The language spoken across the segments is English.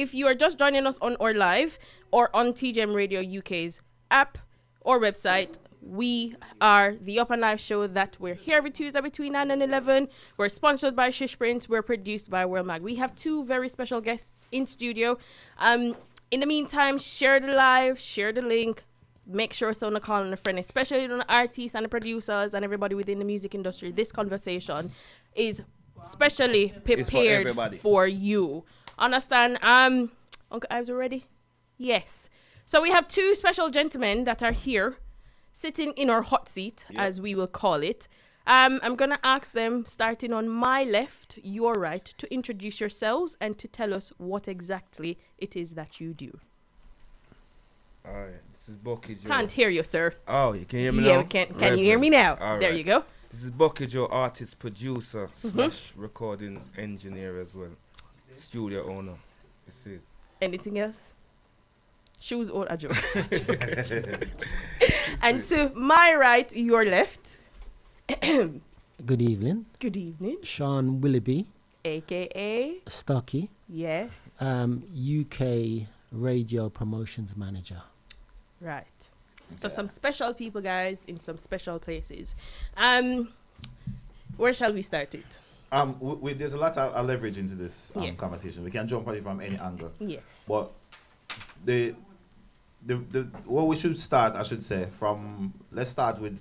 if you are just joining us on our live or on TGM Radio UK's app or website, we are the Upnlive show that we're here every Tuesday between 9 and 11. We're sponsored by Shish Print. We're produced by World Mag. We have 2 very special guests in studio. In the meantime, share the live, share the link. Make sure someone call on a friend, especially the artists and the producers and everybody within the music industry. This conversation is specially prepared for you. Understand? Uncle Ives, you ready? Yes. So we have 2 special gentlemen that are here, sitting in our hot seat, as we will call it. I'm gonna ask them, starting on my left, your right, to introduce yourselves and to tell us what exactly it is that you do. All right. This is Bucky Jo. Can't hear you, sir. Oh, you can hear me now? Yeah, can you hear me now? All there right. you go. This is Bucky Jo, artist, producer, / recording engineer as well. Studio owner. That's it. Anything else? Shoes or a joke. And to my right, your left. Good evening. Good evening. Sean Willoughby, AKA Stuckee, yeah. UK radio promotions manager. Right. So some special people, guys, in some special places. Where shall we start it? There's a lot of leverage into this Yes. conversation. We can jump on it from any angle. Yes. But the well, we should start, I should say, from, let's start with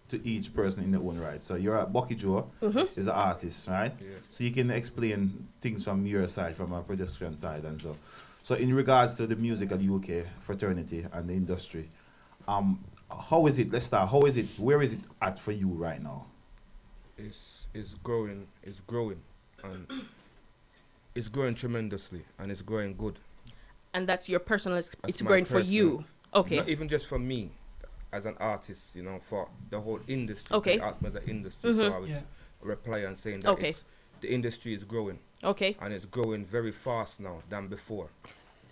to each person in their own right. So you're Bucky Jo is an artist, right? Yeah. So you can explain things from your side, from a production side and so. So in regards to the music of the UK fraternity and the industry, how is it? Let's start. How is it? Where is it at for you right now? It's growing, and it's growing tremendously, and it's growing good. And that's your personal, That's it's my going for personal- you. Okay. Not even just for me, as an artist, for the whole industry. Okay. They asked me the industry, so I was replying and saying that Okay. the industry is growing, Okay. and it's growing very fast now than before.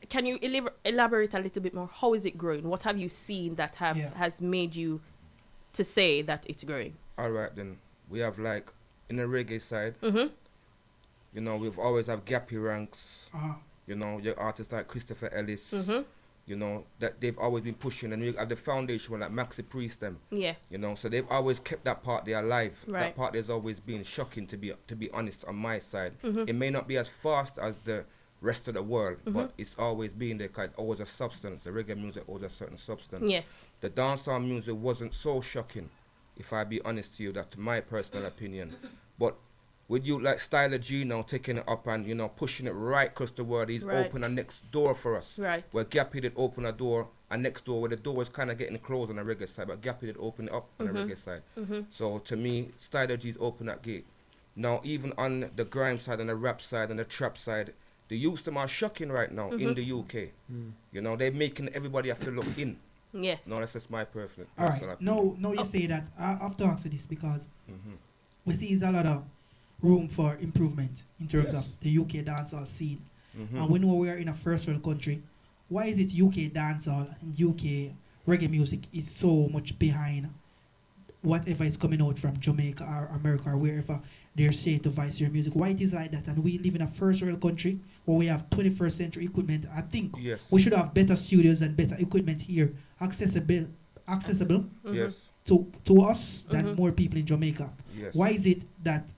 Can you elaborate a little bit more? How is it growing? What have you seen that has made you to say that it's growing? All right, then we have like in the reggae side, Mm-hmm. we've always have gappy ranks. Your artists like Christopher Ellis. Mm-hmm. That they've always been pushing, and we have the foundation like Maxi Priest them. Yeah. So they've always kept that part there alive. Right. That part has always been shocking to be honest on my side. Mm-hmm. It may not be as fast as the rest of the world, but it's always been there. Cause it always a substance. The reggae music always a certain substance. Yes. The dancehall music wasn't so shocking, if I be honest to you. That's my personal opinion. But with you like Styler G now taking it up and pushing it right across the world, he's Right. opened a next door for us. Right. Where Gappy did open a door, and next door where the door was kind of getting closed on the reggae side, but Gappy did open it up on the reggae side. Mm-hmm. So to me, Styler G's opened that gate. Now even on the grime side and the rap side and the trap side, the youth them are shocking right now in the UK. They're making everybody have to look in. Yes. No, that's just my personal All right. opinion. No, you say that. I have to answer this because Mhm. we see there's a lot of room for improvement in terms Yes. of the UK dancehall scene. Mhm. And we know we are in a first world country. Why is it UK dancehall and UK reggae music is so much behind whatever is coming out from Jamaica or America or wherever they're saying to vice your music? Why it is like that? And we live in a first world country where we have 21st century equipment. I think Yes. we should have better studios and better equipment here, accessible Mm-hmm. Yes. to us than Mhm. more people in Jamaica. Yes. Why is it that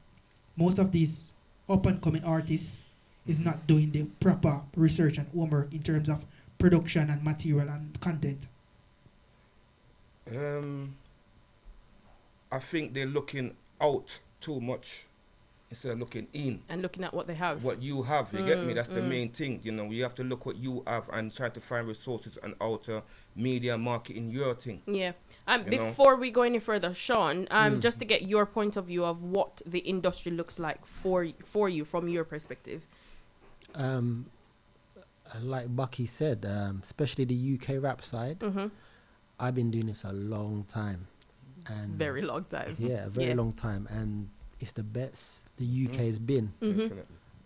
most of these up and coming artists is not doing the proper research and homework in terms of production and material and content? I think they're looking out too much instead of looking in. And looking at what they have. What you have, you get me? That's the main thing. You have to look what you have and try to find resources and outer media marketing your thing. Yeah. You know? Before we go any further, Sean, just to get your point of view of what the industry looks like for you from your perspective. Like Bucky said, especially the UK rap side, Mm-hmm. I've been doing this a long time. And Very long time. Yeah, a very Yeah. long time. And it's the best the UK has been. Mm-hmm.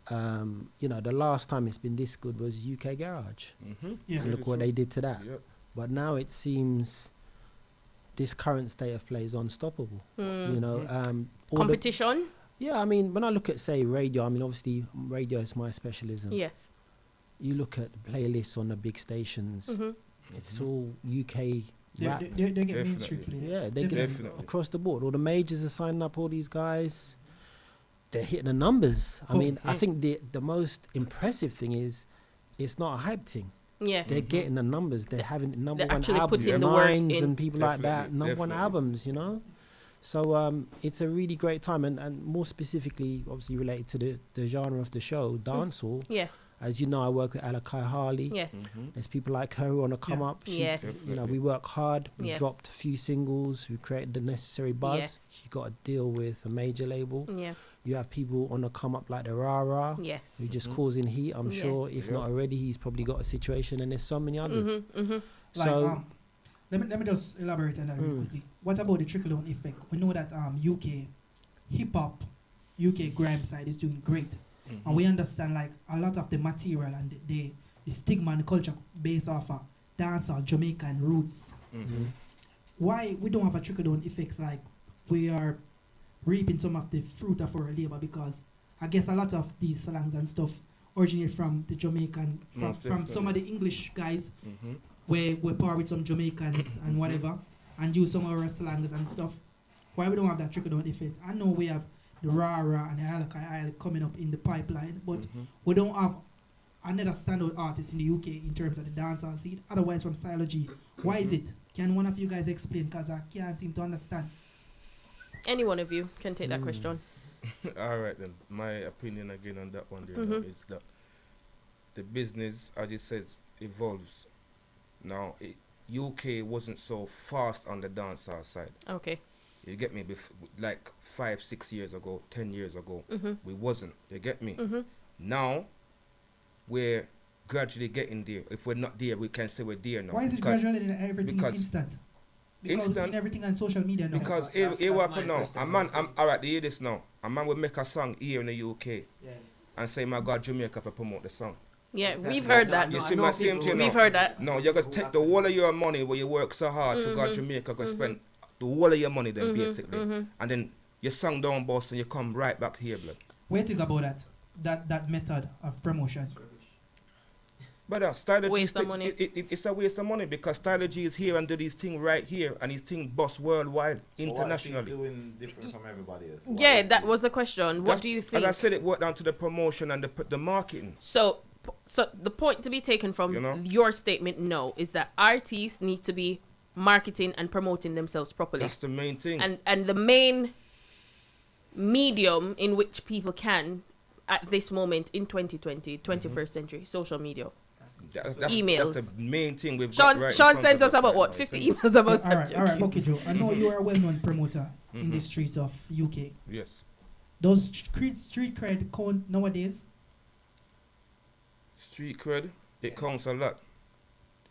Definitely. The last time it's been this good was UK Garage. Mm-hmm. Yeah. And look what they did to that. Yep. But now it seems this current state of play is unstoppable. Mm. All the- Competition? yeah, I mean, when I look at, say, radio, I mean, obviously radio is my specialism. Yes. you look at the playlists on the big stations, it's all UK rap. They get mainstream play. Yeah, they get Definitely. across the board. All the majors are signing up all these guys. They're hitting the numbers. I mean, I think the most impressive thing is it's not a hype thing. Yeah. They're getting the numbers. They're having number They're one actually albums, putting the work Nines in. and people like that. Definitely, Number one definitely. albums, you know. So it's a really great time, and more specifically, obviously related to the genre of the show, dancehall. Yes. As you know, I work with Alakai Harley. Yes. There's people like her who want to come up. She, Yes. You know, we work hard. We Yes. dropped a few singles. We created the necessary buzz. Yes. She got a deal with a major label. Yeah. You have people on the come up like the Rara, Yes. who just causing heat. I'm Yeah. sure, if not already, he's probably got a situation, and there's so many others. Like, So let me just elaborate on that really quickly. What about the trickle down effect? We know that UK hip hop, UK grime side is doing great, and we understand like a lot of the material and the stigma and the culture based off of dancehall, Jamaican roots. Why we don't have a trickle down effects like we are reaping some of the fruit of our labor? Because I guess a lot of these slangs and stuff originate from the Jamaican, from some of the English guys where we par with some Jamaicans and whatever, and use some of our slangs and stuff. Why we don't have that trickle down effect? I know we have the Rara and the Alakai Isle coming up in the pipeline, but we don't have another standout artist in the UK in terms of the dancehall scene. Otherwise, from Stylogy, why is it? Can one of you guys explain? Because I can't seem to understand. Any one of you can take that question. All right then. My opinion again on that one there now is that the business, as you said, evolves. Now, UK wasn't so fast on the dancehall side. Okay. You get me? Like 5-6 years ago, 10 years ago, we wasn't. You get me? Now, we're gradually getting there. If we're not there, we can say we're there now. Why is it gradually that everything is instant? Because we've instant- seen everything on social media now. Because That's it my happen now. question, A man, honestly. alright, hear this now. A man will make a song here in the UK Yeah. and say, my God, Jamaica for promote the song. Yeah, Exactly. we've heard No, that. You I see know my people same who- thing We've now. heard that. No, you're going to take the whole of your money where you work so hard for God Jamaica, go spend the whole of your money then basically. And then your song down boss and you come right back here, blood. What do you think about that method of promotion? But Styler G Waste of sticks- money. it's a waste of money because Styler G is here and do these things right here and his thing boss worldwide, internationally. So what is he doing different from everybody else? Yeah, that was the question. What That's- do you As think? I said, it worked down to the promotion and the marketing. So the point to be taken from You know? your statement, no, is that artists need to be marketing and promoting themselves properly. That's the main thing. And the main medium in which people can, at this moment in 2020, 21st century, social media. That's emails. That's the main thing we've Sean, got right in Sean front sent of us about right what, now, 50 isn't it? emails about All right, Bucky Jo. I know you are a well-known promoter in the streets of UK. Yes. Does street cred count nowadays? Street cred, it counts a lot.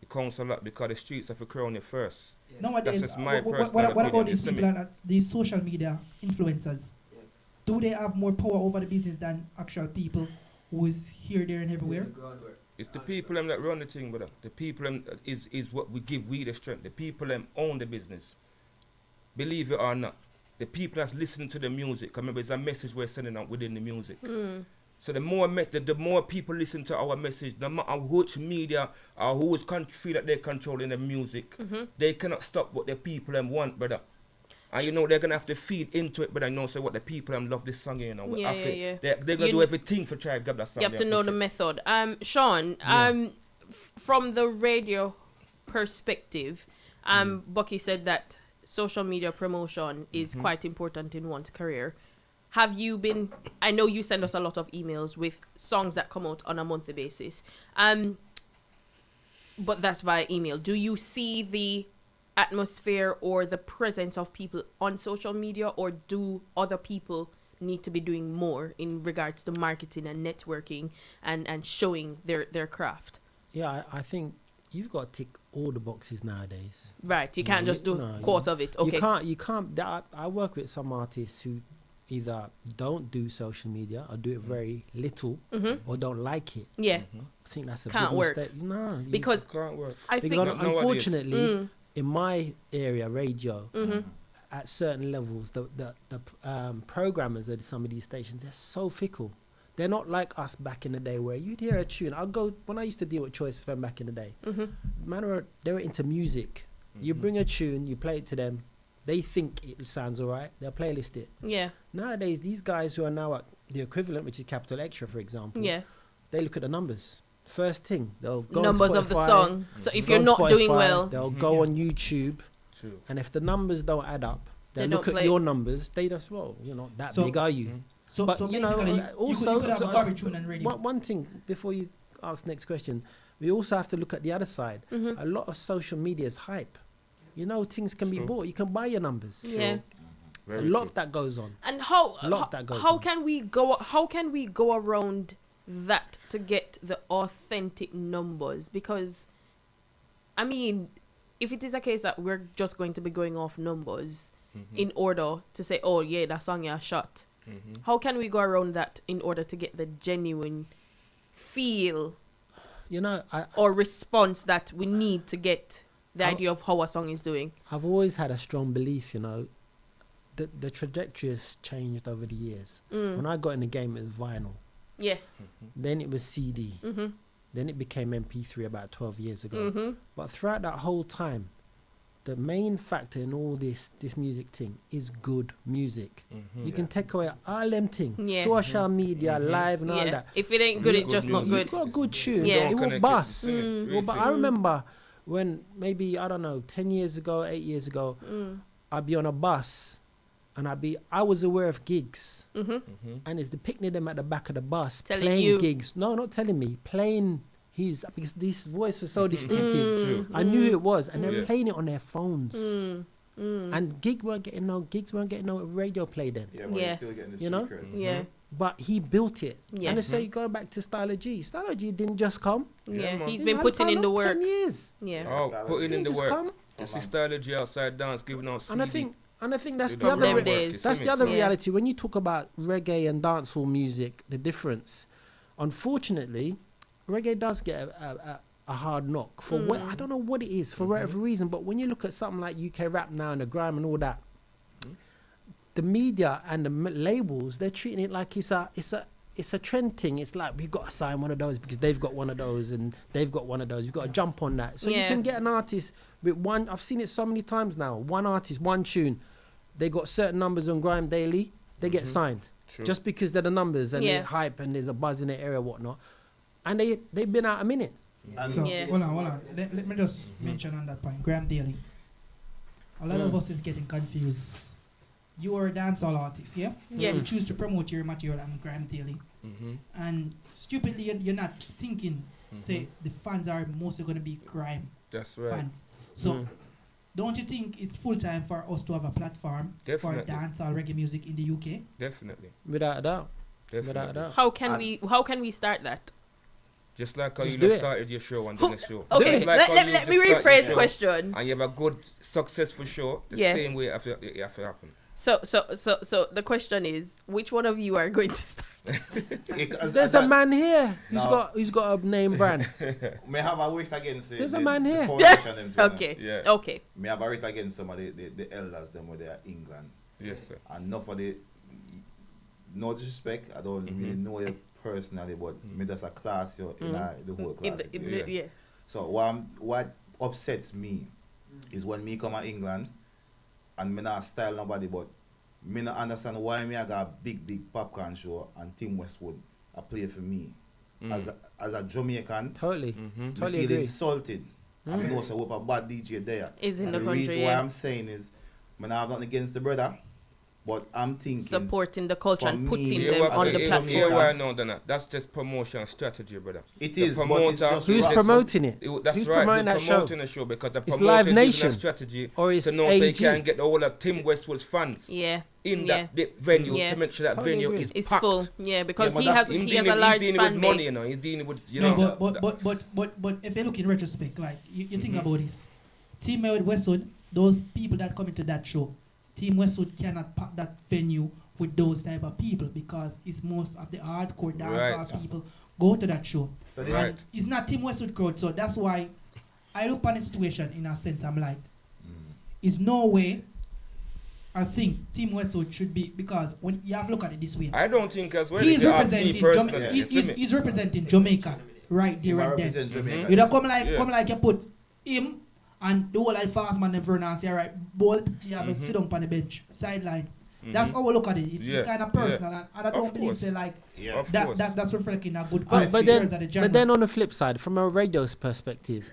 It counts a lot because the streets have to crown you first. Nowadays, That's just my what personal about opinion, these you see people, me? these social media influencers? Yeah. Do they have more power over the business than actual people who is here, there, and everywhere? It's the people them that run the thing, brother. The people them is what we give we the strength. The people them own the business. Believe it or not. The people that's listening to the music, remember it's a message we're sending out within the music. So the more people listen to our message, no matter which media or who is feel that they're controlling the music, they cannot stop what the people them want, brother. And you know they're gonna have to feed into it, but I know so what the people them love this song, you know. Yeah, I think yeah. They're gonna do everything for try to grab that song. You have to yeah, know for the sure. method. Sean, from the radio perspective, Bucky said that social media promotion is quite important in one's career. Have you been, I know you send us a lot of emails with songs that come out on a monthly basis, but that's via email. Do you see the atmosphere or the presence of people on social media, or do other people need to be doing more in regards to marketing and networking and showing their craft? Yeah, I think you've got to tick all the boxes nowadays. Right, you can't just do No, quarter of it. Okay. You can't. I work with some artists who either don't do social media or do it very little or don't like it. Yeah, I think that's a Can't big work. mistake. No, because Can't work. I because think nowadays. unfortunately, in my area, radio, Mm-hmm. at certain levels, the programmers at some of these stations, they're so fickle. They're not like us back in the day where you'd hear a tune. When I used to deal with Choice FM back in the day, they were into music. You bring a tune, you play it to them, they think it sounds all right, they'll playlist it. Yeah. Nowadays, these guys who are now at the equivalent, which is Capital Extra, for example, Yeah. they look at the numbers. First thing, they'll go Numbers on Spotify, of the song. So if go you're on not doing Spotify, well, they'll go on YouTube, True. and if the numbers don't add up, They they'll look don't at play. your numbers, they just, well, you're not that So- big, are you? So, But, so you know, basically, also- you could have a so- garbage tune and radio. One thing, before you ask next question, we also have to look at the other side. A lot of social media is hype. You know, things can be True. bought. You can buy your numbers. yeah. A Very lot true. of that goes on. And A lot of that goes on. can we go around that to get the authentic numbers? Because I mean, if it is a case that we're just going to be going off numbers in order to say, oh yeah, that song you shot, how can we go around that in order to get the genuine feel You know, or response that we need to get the I'll- idea of how a song is doing? I've always had a strong belief, you know, that the trajectory has changed over the years. When I got in the game, it was vinyl. Yeah. Then it was CD. Then it became MP3 about 12 years ago. But throughout that whole time, the main factor in all this music thing is good music. You can take away all them things, Yeah. social media, live and all Yeah. that. If it ain't good, Really it's just good not You've good. got a good tune, Yeah. it Don't won't connect bust. it. Mm. Well, but I remember when maybe, I don't know, 10 years ago, 8 years ago, I'd be on a bus and I was aware of gigs. And it's depicting them at the back of the bus Telling playing you. gigs. No, not telling me, playing because this voice was so distinctive. True. I knew who it was, and they're Yeah. playing it on their phones. And gigs weren't getting no radio play then. Yeah, but Yeah. he's still getting the You know? secrets. Yeah. But he built it. Yeah. And they say go back to Styler G. Styler G didn't just come. Yeah. man. He's He been had putting in the about work. 10 years. Yeah. Oh, Style putting He in the just work. come. You see Styler outside dance, giving out CD. And I think that's You the don't other From them work, days. you see that's me? the other Yeah. reality when you talk about reggae and dancehall music. The difference, unfortunately, reggae does get a hard knock for what I don't know what it is for whatever reason. But when you look at something like UK rap now and the grime and all that, the media and the labels, they're treating it like it's a trend thing. It's like we've got to sign one of those because they've got one of those and they've got one of those. You've got to jump on that. So you Yeah. can get an artist with one. I've seen it so many times now. One artist, one tune. They got certain numbers on Grime Daily. They get signed True. just because they're the numbers and Yeah. they're hype and there's a buzz in the area, whatnot. And they've been out a minute. And So, Yeah. hold on. Let me just mention on that point. Graham Daly. A lot of us is getting confused. You are a dancehall artist, yeah? Yeah. You choose to promote your material on Graham Daly. And stupidly, you're not thinking, say, the fans are mostly going to be grime That's right. fans. So, don't you think it's full time for us to have a platform Definitely. for dancehall reggae music in the UK? Definitely. Without a doubt. Definitely. Without a doubt. How can we start that? Just like how Just you do just it. started your show and done a show. Okay, Just like how you let me just started rephrase your the show question. And you have a good, successful show, the Yes. same way it have to happen. So the question is, which one of you are going to start? There's a man here No. who's got a name brand. May have a wait against There's a man here. foundation them too, Okay. Yeah. Okay. May have a wait against some of the elders them where they are England. Yes, sir. And not for the no disrespect, I don't really know you personally, but me just a class you in the whole class. Yeah. So what upsets me is when me come to England and me not style nobody, but me not understand why me I got a big popcorn show and Tim Westwood a play for me. As a Jamaican, Totally. me Totally feel agree. insulted. I mean also hope a bad DJ there. Is in And the country, reason yeah. why I'm saying is me not have nothing against the brother, but I'm thinking Supporting the culture for and me, putting yeah, them what- on as the a platform. Here why no done that. That's just promotion strategy, brother. it The is, but it's promoter- just Who's rough. promoting it? That's Who's right. promoting They're that show? promoting the show because the It's promoter Live is using Nation. a strategy Or it's to know if they AG. can get all of Tim Westwood's fans Yeah. in Yeah. that venue Yeah. to make sure that Totally venue agree. is It's packed. full. Yeah, because but he that's has Him he has a dealing- large he's dealing fan with base. money, you know. He's dealing with, you No, know. but if you look in retrospect, like you think about this, Team Westwood, those people that come into that show, Team Westwood cannot pack that venue with those type of people because it's most of the hardcore dancehall Right. people go to that show. So this Right. It's not Team Westwood crowd, so that's why I look on the situation in a sense. I'm like, is no way I think Team Westwood should be, because when you have to look at it this way, I don't think as well. he's if you ask me representing personally, Yeah. he's representing Jamaica right there and then. represent Jamaica. You don't come like Yeah. you put him and the whole like fast man them and say, alright, Bolt, you have to sit down on the bench, sideline. That's how we look at it. It's kind of personal, and I don't believe course. say like Yeah. Of that, course. that's reflecting a good But features of the genre. then on the flip side, from a radio's perspective,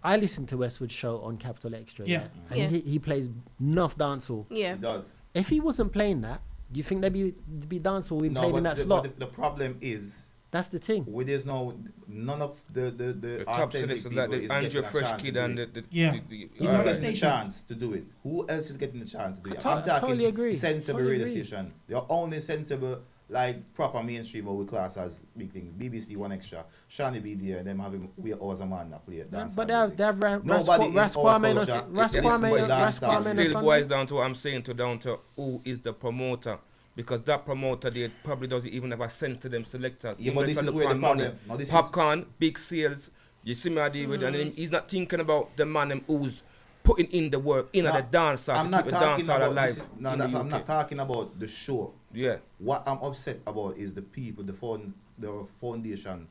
I listen to Westwood's show on Capital Extra. Yeah. And Yeah. he plays enough dancehall. Yeah. It does. If he wasn't playing that, do you think there'd be dancehall being No, played in but that slot? the problem is That's the thing. there's none of the the top authentic selectors people like is the Andrew getting a Fresh chance Kid to do and it. the Yeah. Who's Alright. getting the Station. chance to do it? Who else is getting the chance to do it? I I'm talking totally agree. sensible Totally radio agree. station. The only sensible, like proper mainstream or we class as big thing. BBC One Extra. Shani be there and them having we hours a man that play dance. But they have Nobody in our Rasquaman culture or listen to dancehall. Rasquaman It or still boils something. down to who is the promoter. Because that promoter, they probably doesn't even have a sense to them selectors. Yeah, Even but if this I is look where the on money, problem. Now this is popcorn, big sales. You see me I deal with, and then he's not thinking about the man them who's putting in the work in No, the dance hall I'm to not keep the talking dance hall about alive. this. No, in that's the I'm not UK. talking about the show. Yeah. What I'm upset about is the people, the foundation,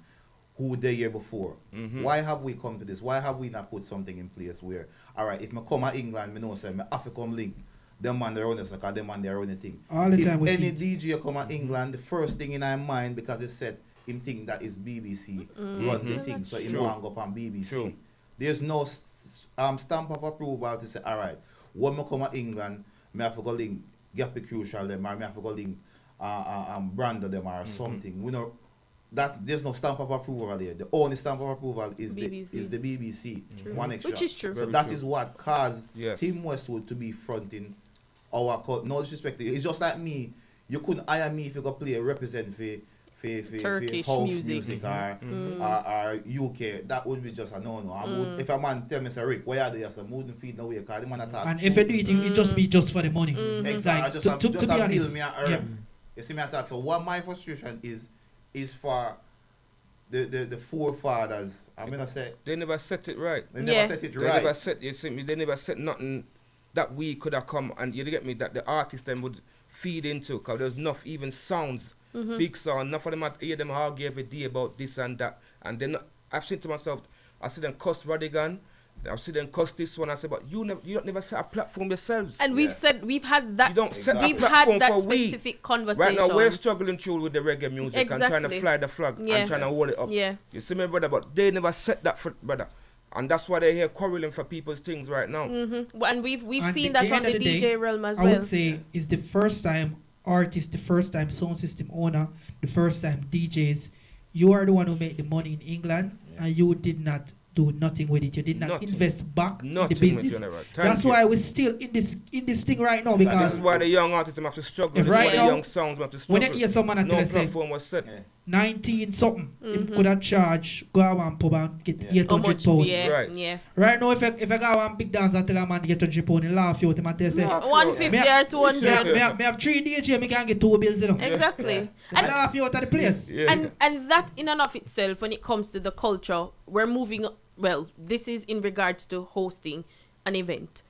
who the year before. Why have we come to this? Why have we not put something in place where, all right, if I come to England, I know say I have to come link. Them man they run this, because them man they run the thing. All the If time we any see DJ come to England, the first thing in our mind, because they said him think that is BBC run the thing, so him True. want go up on BBC. True. There's no stamp of approval to say, all right, when I come to England, I have to go link Gappy Crucial them, or I have to go link Brando them or something. We know that there's no stamp of approval there. The only stamp of approval is BBC. the BBC One Extra. Which is true. So Very that true. is what caused Yes. Team Westwood to be fronting our no disrespect. It's just like me. You couldn't hire me if you could play represent for Turkish house music. or UK. That would be just a no. I would, if a man tell me say Rick, why are they? I say wouldn't feed no way because the man attack. and if you do it, it just be just for the money. Exactly. Like, Just to a be bill honest, me a yeah. earn. You see me attack. So what my frustration is for the forefathers. I'm gonna say They never set it right. they never Yeah. set it They right. never set, you see me, they never set nothing that we could have come, and you get me, that the artist then would feed into, because there's enough even sounds, big sound, enough of them I hear them argue every day about this and that, and then I've said to myself, I see them cuss Rodigan, I've seen them cuss this one, I said, but you don't never set a platform yourselves. And we've said we've had that. You don't set a We've platform had that for we. specific conversation. Right now, we're struggling through with the reggae music and trying Exactly. to fly the flag Yeah. and trying to hold it up. Yeah. You see me, brother, but they never set that for brother. And that's why they're here quarreling for people's things right now. Well, and we've And seen at that the on end the of the DJ day, realm as I well. would say it's the first time artist, the first time sound system owner, the first time DJs. You are the one who made the money in England, and you did not do nothing with it. You did not Nothing. invest back in the Nothing, business. General. That's why we're still in this thing right now, This because This is why the young artists them have to struggle. If This is right why the now, young sounds have to struggle. when you hear someone and no tell us say platform was set. Yeah. 19 something, you could have charged, go out and pub and get Yeah. 800 How much? pounds. Yeah, Right. yeah. Right now, if I go out and big dance and tell a man to get 100 pounds, he laugh you out, him and tell say, No. 150 or 200. me have 3 DJ, me can get 2 bills, you know. Exactly. And laugh you out of the place. Yeah. And that in and of itself, when it comes to the culture, we're moving. Well, this is in regards to hosting an event.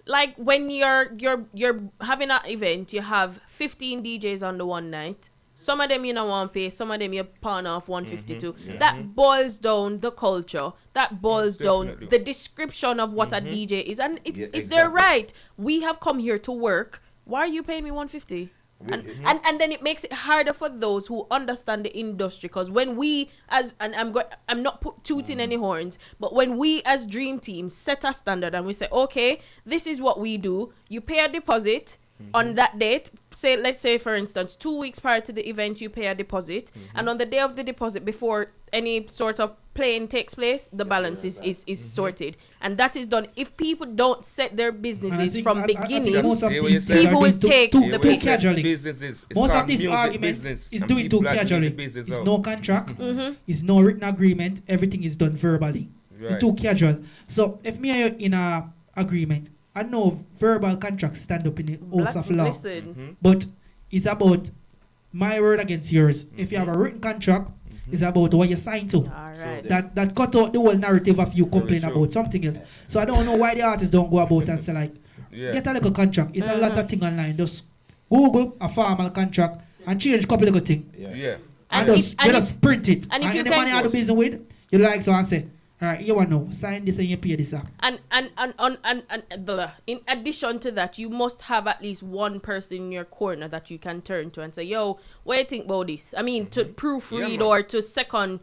Like when you're having an event, you have 15 DJs on the one night. Some of them you don't want to pay, some of them you pawn off 152. That boils down the culture. That boils down Definitely. the description of what a DJ is. And it's Yeah, they're exactly. right. We have come here to work. Why are you paying me 150? And then it makes it harder for those who understand the industry, because when we I'm not tooting any horns, but when we as Dream Team set a standard and we say, okay, this is what we do, you pay a deposit on that date, let's say for instance 2 weeks prior to the event you pay a deposit, and on the day of the deposit, before any sort of playing takes place, the balance is sorted, and that is done. If people don't set their And I businesses think- from I think beginning, most of Yeah, what these you say. people are will doing too- take too- the Yeah, too what you say, casually. businesses. It's Most called of these music arguments business, is and doing too people are doing the casually. business It's out. no contract. It's no written agreement. Everything is done verbally. Right. It's too casual. So if me and you in a agreement, I know verbal contracts stand up in the house of law. listen, But it's about my word against yours. If you have a written contract, it's about what you signed to. all right. Yes. That cut out the whole narrative of you Very complaining true. about something else. So I don't know why the artists don't go about and say like, Yeah. get a little contract. It's a lot of thing online. Just Google a formal contract and change a couple little thing. Yeah. Yeah. And just, if- and just print it. and if you the can- money out of business with, you like so and say, all right, you want to know, sign this and you pay this up. And blah. In addition to that, you must have at least one person in your corner that you can turn to and say, "Yo, what do you think about this?" I mean, to proofread Yeah, man. or to second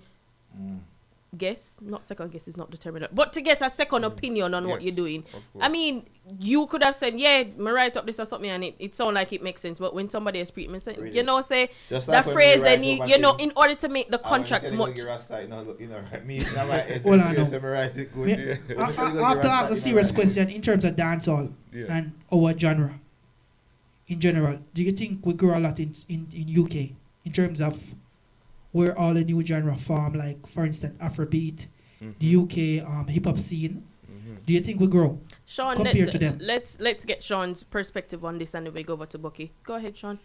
guess. Not second guess is not determinate, but to get a second opinion on what Yes, you're doing. of course. I mean, you could have said, "Yeah, me write up this or something," and it sound like it makes sense. But when somebody is speaking, say, Really? you know, say Just that like when we phrase, write then over you know, things, in order to make the when you contract say they much. go get Rasta, right, me, now my head, Well, I serious, know. I'm write it good. Me- When you say they go I get have to Rasta, ask a you serious write it question in terms of dancehall Yeah. and our genre. In general, do you think we grow a lot in UK in terms of where all the new genre form, like for instance Afrobeat, the UK hip hop scene? Do you think we grow? Sean, compared to them? let's get Sean's perspective on this, and then we go over to Bucky. Go ahead, Sean.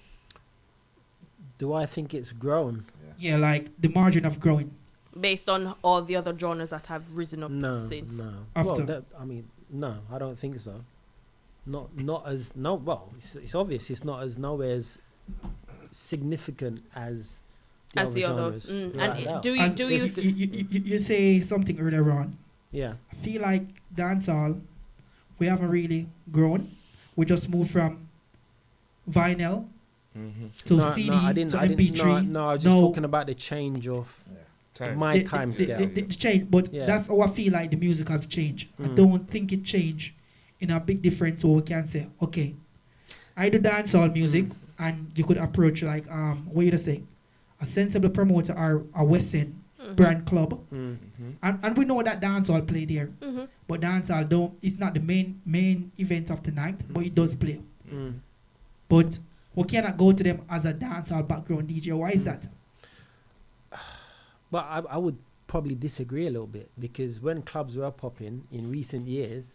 Do I think it's grown? Yeah, like the margin of growing. Based on all the other genres that have risen up No, since. no. After. Well, no, I don't think so. Not as no. Well, it's obvious. It's not as nowhere as significant as As the other, genres. and without a it- doubt. do you As do you you say something earlier on? Yeah. I feel like dancehall, we haven't really grown. We just moved from vinyl to CD I didn't. to I didn't. MP3. No, I was just talking about the change of Time. my the time scale. change, but Yeah. that's how I feel like the music have changed. I Mm. don't think it changed in a big difference where we can say, okay, I do dancehall music, and you could approach like what you say, a sensible promoter or a West End brand club, and we know that dancehall play there, but dancehall don't. It's not the main event of the night, but it does play. Mm. But we cannot go to them as a dancehall background DJ. Why is that? But I would probably disagree a little bit, because when clubs were popping in recent years,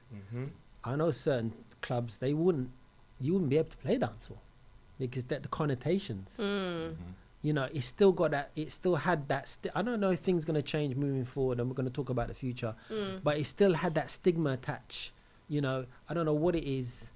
I know certain clubs you wouldn't be able to play dancehall because the connotations. You know, it's still got that. It still had that. I don't know if things gonna change moving forward, and we're gonna talk about the future. But it still had that stigma attached. You know, I don't know what it is,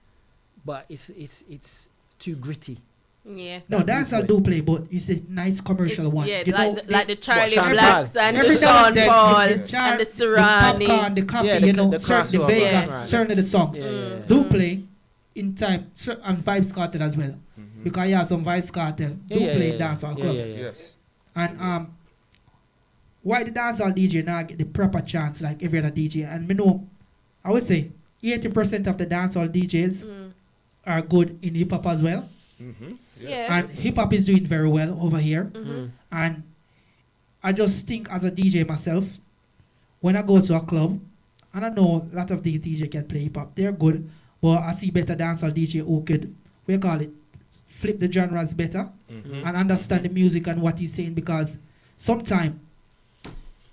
but it's too gritty. Yeah. No, dancehall do play, but it's a nice commercial one. Yeah, You know, like the Charlie Sean Blacks Paul. and every the now Sean and then, Paul the and the the Serrani. popcorn, the coffee, Yeah, you know, the certain the crossover, Vegas, right. certain of the songs Yeah. do play in time, and Vibes Cartel as well, because you have some Vibes Cartel do play dancehall clubs, Yes. and why the dancehall DJ now get the proper chance like every other DJ? And me know, I would say 80% of the dancehall DJs are good in hip hop as well. Yeah. And hip hop is doing very well over here. Mm. And I just think as a DJ myself, when I go to a club, and I know a lot of the DJ can play hip hop, they're good, but I see better dancehall DJ who could, we call it, flip the genres better and understand the music and what he's saying, because sometimes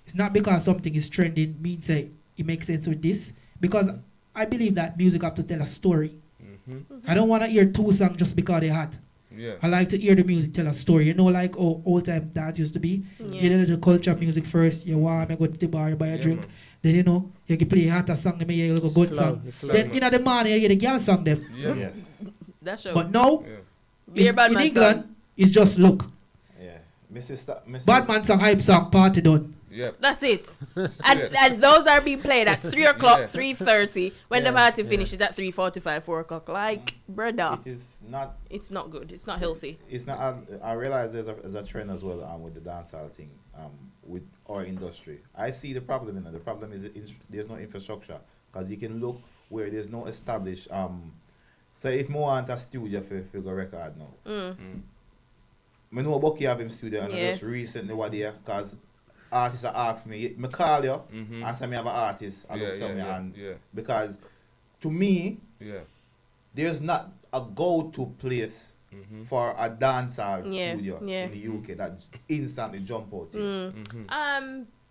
it's not because something is trending means it makes sense with this, because I believe that music have to tell a story. I don't want to hear two songs just because they're hot. Yeah. I like to hear the music tell a story. You know, like old time dance used to be. Yeah. You know the culture music first. You want to go to the bar, you buy a drink. Man. Then you know you can play a hotter song. Then you hear a good Flow, song. it flow. Then in the morning you hear the girl song them. Yeah. Yes. That's show. But now Yeah. Beer in Badman England song. it's just look. Yeah. Mrs. Badman song, hype song, party done. Yeah. That's it. And those are being played at 3 o'clock, Yeah. 3:30. When the Yeah, party yeah. finishes at 3:45, 4 o'clock. Like, brother, It is not. it's not good. It's not healthy. It's not. I realize there's a trend as well with the dancehall thing with our industry. I see the problem in it. The problem is there's no infrastructure, because you can look where there's no established. So if more want a studio for go record now. I know Bucky have him studio, and I Yeah. just recently what there, because artists have asked me, I call you and say me have an artist, I look somewhere, and because to me Yeah. there's not a go-to place for a dancehall Yeah, studio yeah. in the UK that instantly jump out.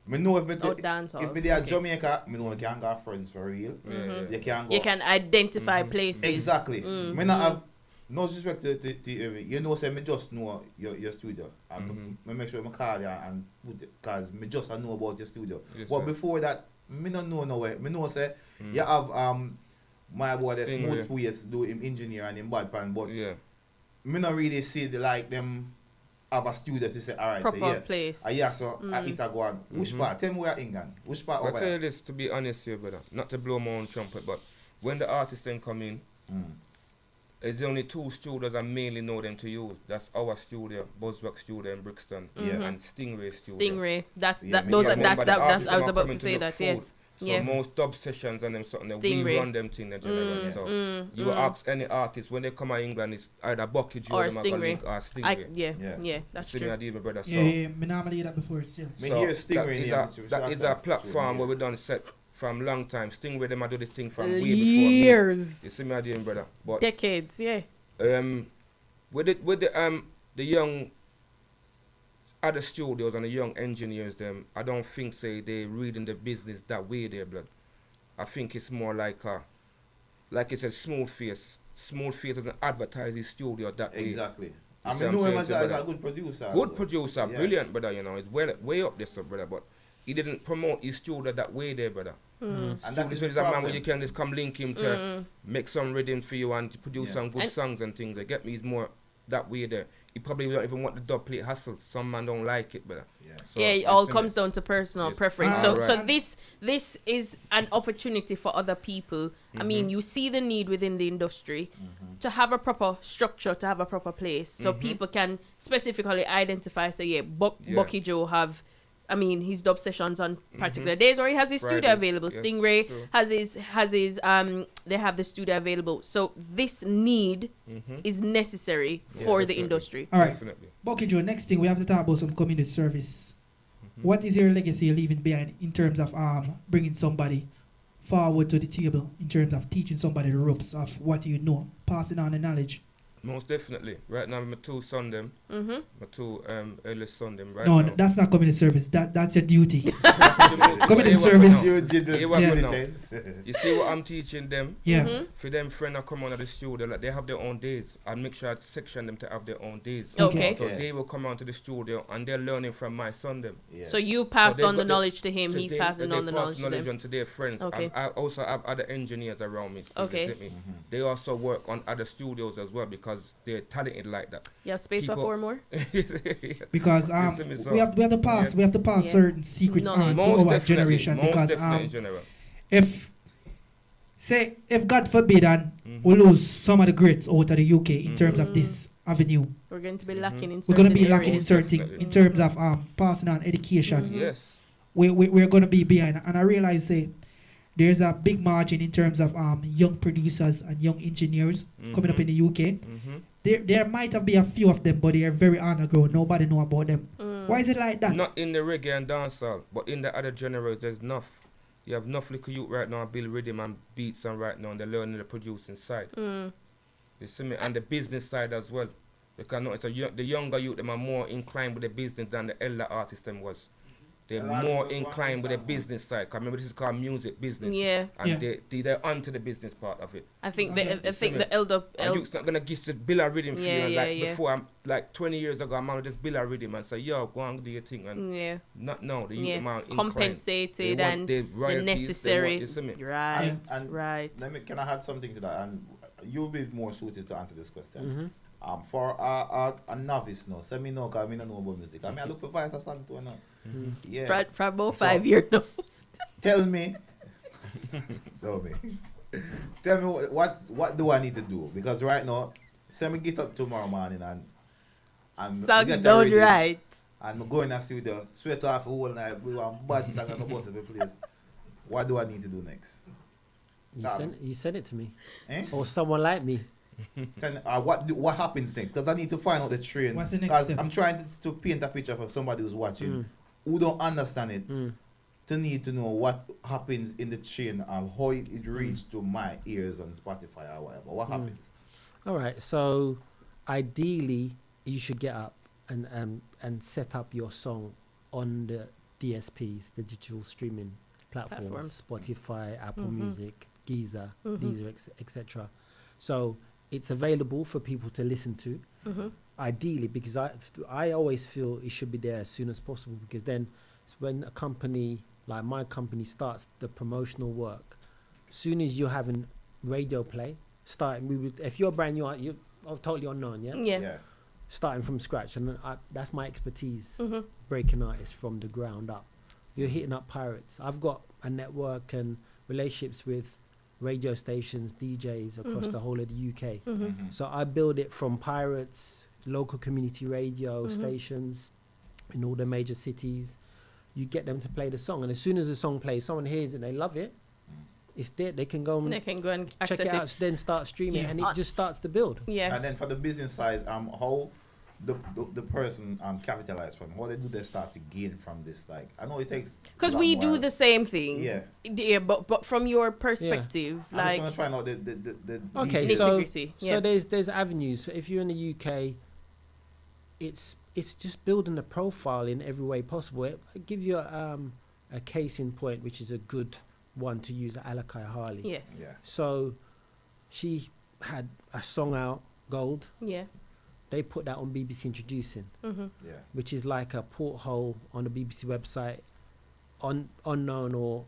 Me know if me dancehall. if me there Okay. Jamaica, me know I can go friends for real. You can go You can identify places. exactly. Me not have no disrespect to you know, say me just know your studio. And me make sure me call you and put it, cause me just know about your studio. Yes, But sir. before that, me don't know nowhere. Me know say you have My boy, the Stingray. smooth space do him engineer and him bad pan, but Yeah. me not really see the, like them have a studio to say, alright, say Proper yes. place. Yes, so it can go on. Which part? Tell me where England. Which part I over tell you here? this, to be honest here, brother, not to blow my own trumpet, but when the artists then come in, there's only 2 studios I mainly know them to use. That's our studio, Buzzrock Studio in Brixton, Yeah. and Stingray Studio. Stingray. That's Yeah, that. me Those hear are more that's But that. the That's artists I was are about coming to say look that. food. Yes. So Yeah. most dub sessions and them something that we Stingray. run them thing in general. So you will ask any artist when they come to England, it's either Bucky Jo Or them a go Stingray. link or Stingray. Yeah. That's See me, true. I deal, my brother. So Yeah, me normally hear that before still. Me hear Stingray that is name, a, which that is a platform where we done set from long time. Stingray them a do this thing from way before me. Years, You see me, I deal, brother. But decades. Yeah. with the young other studios and the young engineers them, I don't think say they reading the business that way there, blood. I think it's more like it's a smooth face doesn't advertise his studio that way. Exactly. You I see mean, what know I'm him as saying, a brother? good producer. as Good well. producer, Yeah. brilliant, brother, you know, it's way up there, so, brother, but he didn't promote his studio that way there, brother. And that is So the there's a man where problem. you can just come link him to make some rhythm for you and to produce Yeah. some good And- songs and things. They get me, he's more that way there. He probably don't even want the dub plate hassle. Some man don't like it, brother. Yeah. So, Yeah, it you all see comes me? down to personal Yes. preference. Ah, So, right. so this is an opportunity for other people. I mean, you see the need within the industry to have a proper structure, to have a proper place, so people can specifically identify. Say, yeah, Yeah. Bucky Joe have. I mean, his dub sessions on particular days, or he has his studio Fridays, available. yes, Stingray true. has his they have the studio available. So this need is necessary Yeah, for the definitely. industry. All right, Definitely. Bucky Joe, next thing we have to talk about some community service. What is your legacy you're leaving behind in terms of bringing somebody forward to the table, in terms of teaching somebody the ropes of what you know, passing on the knowledge? Most definitely. Right now, my 2 son them, my 2 eldest son them. Right No, now. that's not community service. That's your duty. Community Community service. You did Yeah, the what Yeah. we know. chance. You see what I'm teaching them? Yeah. For them friend that come on to the studio, like they have their own days. I make sure I section them to have their own days. Okay. So Okay. they will come on to the studio and they're learning from my son them. Yeah. So you passed they've on the got knowledge to him. So He's they- passing they on the pass knowledge to them. on to their friends. Okay. I also have other engineers around me. Steve, Okay. you get me? They also work on other studios as well because they're talented like that. You have space for People- 4 more? Because You see me, so- we have to pass Yeah. we have to pass Yeah. certain secrets No, on to no. Most our definitely, generation, most because definitely, General. if God forbid and we lose some of the greats out of the UK in terms of this avenue, We're going to be lacking in we're going to be certain lacking in areas. certain things Definitely. in terms of passing on education. Yes. We're going to be behind, and I realize there's a big margin in terms of young producers and young engineers coming up in the UK. There might have been a few of them, but they are very underground. Nobody know about them. Why is it like that? Not in the reggae and dancehall, but in the other genres, there's enough. You have enough little youth right now, build rhythm and beats and right now, and they're learning the producing side. You see me? And the business side as well. Because no, the younger youth, them are more inclined with the business than the elder artists them was. They're A lot of more us want inclined with the this, business side. 'Cause remember, this is called music business. Yeah. And Yeah. they're onto the business part of it. I think see me? the elder And youth's not gonna give the bill of rhythm for you. Yeah, And yeah, like yeah. before, I'm like 20 years ago, I'm on just bill of rhythm and say, yo, go and do your thing. And yeah. not now, the youth Yeah. them are inclined. Compensated They want and the the royalties, they necessary. want- you see me? Right. And Right. Can I add something to that? And you'll be more suited to answer this question. Mm-hmm. For a novice now, say me know, because I don't know about music. I mean, I look for voice or something to know. Yeah. For about So- 5 years now. Tell me. Tell me. Tell me what do I need to do? Because right now, say me get up tomorrow morning and Song get down ready right. and go in the studio, sweat off the whole night, we want bad song and go bust every place. What do I need to do next? You sent it to me. Eh? Or someone like me. Send, what happens next? Because I need to find out the train. What's the next Because step? I'm trying to paint a picture for somebody who's watching who don't understand it. To need to know what happens in the chain and how it reached to my ears on Spotify or whatever. What happens? All right. So ideally, you should get up and set up your song on the DSPs, the digital streaming platforms, Spotify, Apple Music, Deezer, etc. So it's available for people to listen to. Ideally, because I always feel it should be there as soon as possible, because then it's when a company like my company starts the promotional work, soon as you're having radio play. If you're brand new, you're totally unknown, yeah? Yeah. Starting from scratch, and that's my expertise, Mhm. breaking artists from the ground up. You're hitting up pirates. I've got a network and relationships with radio stations, DJs across the whole of the UK. So I build it from pirates, local community radio stations in all the major cities. You get them to play the song, and as soon as the song plays, someone hears it and they love it. It's there. They can go and They can go and check access it out, then start streaming, Yeah. and it just starts to build. Yeah. And then for the business side, how the person capitalize from, what they start to gain from this? Like, I know it takes, Because a lot we more. do the same thing. Yeah. Yeah, but from your perspective, I'm just like gonna find out the Okay, details. so nitty-gritty. Yeah. there's avenues. So if you're in the UK, it's just building a profile in every way possible. I'll give you a case in point, which is a good one to use, Alakai Harley. Yes. Yeah. So she had a song out, Gold. Yeah. They put that on BBC Introducing, Mm-hmm. Yeah. which is like a porthole on the BBC website, unknown or,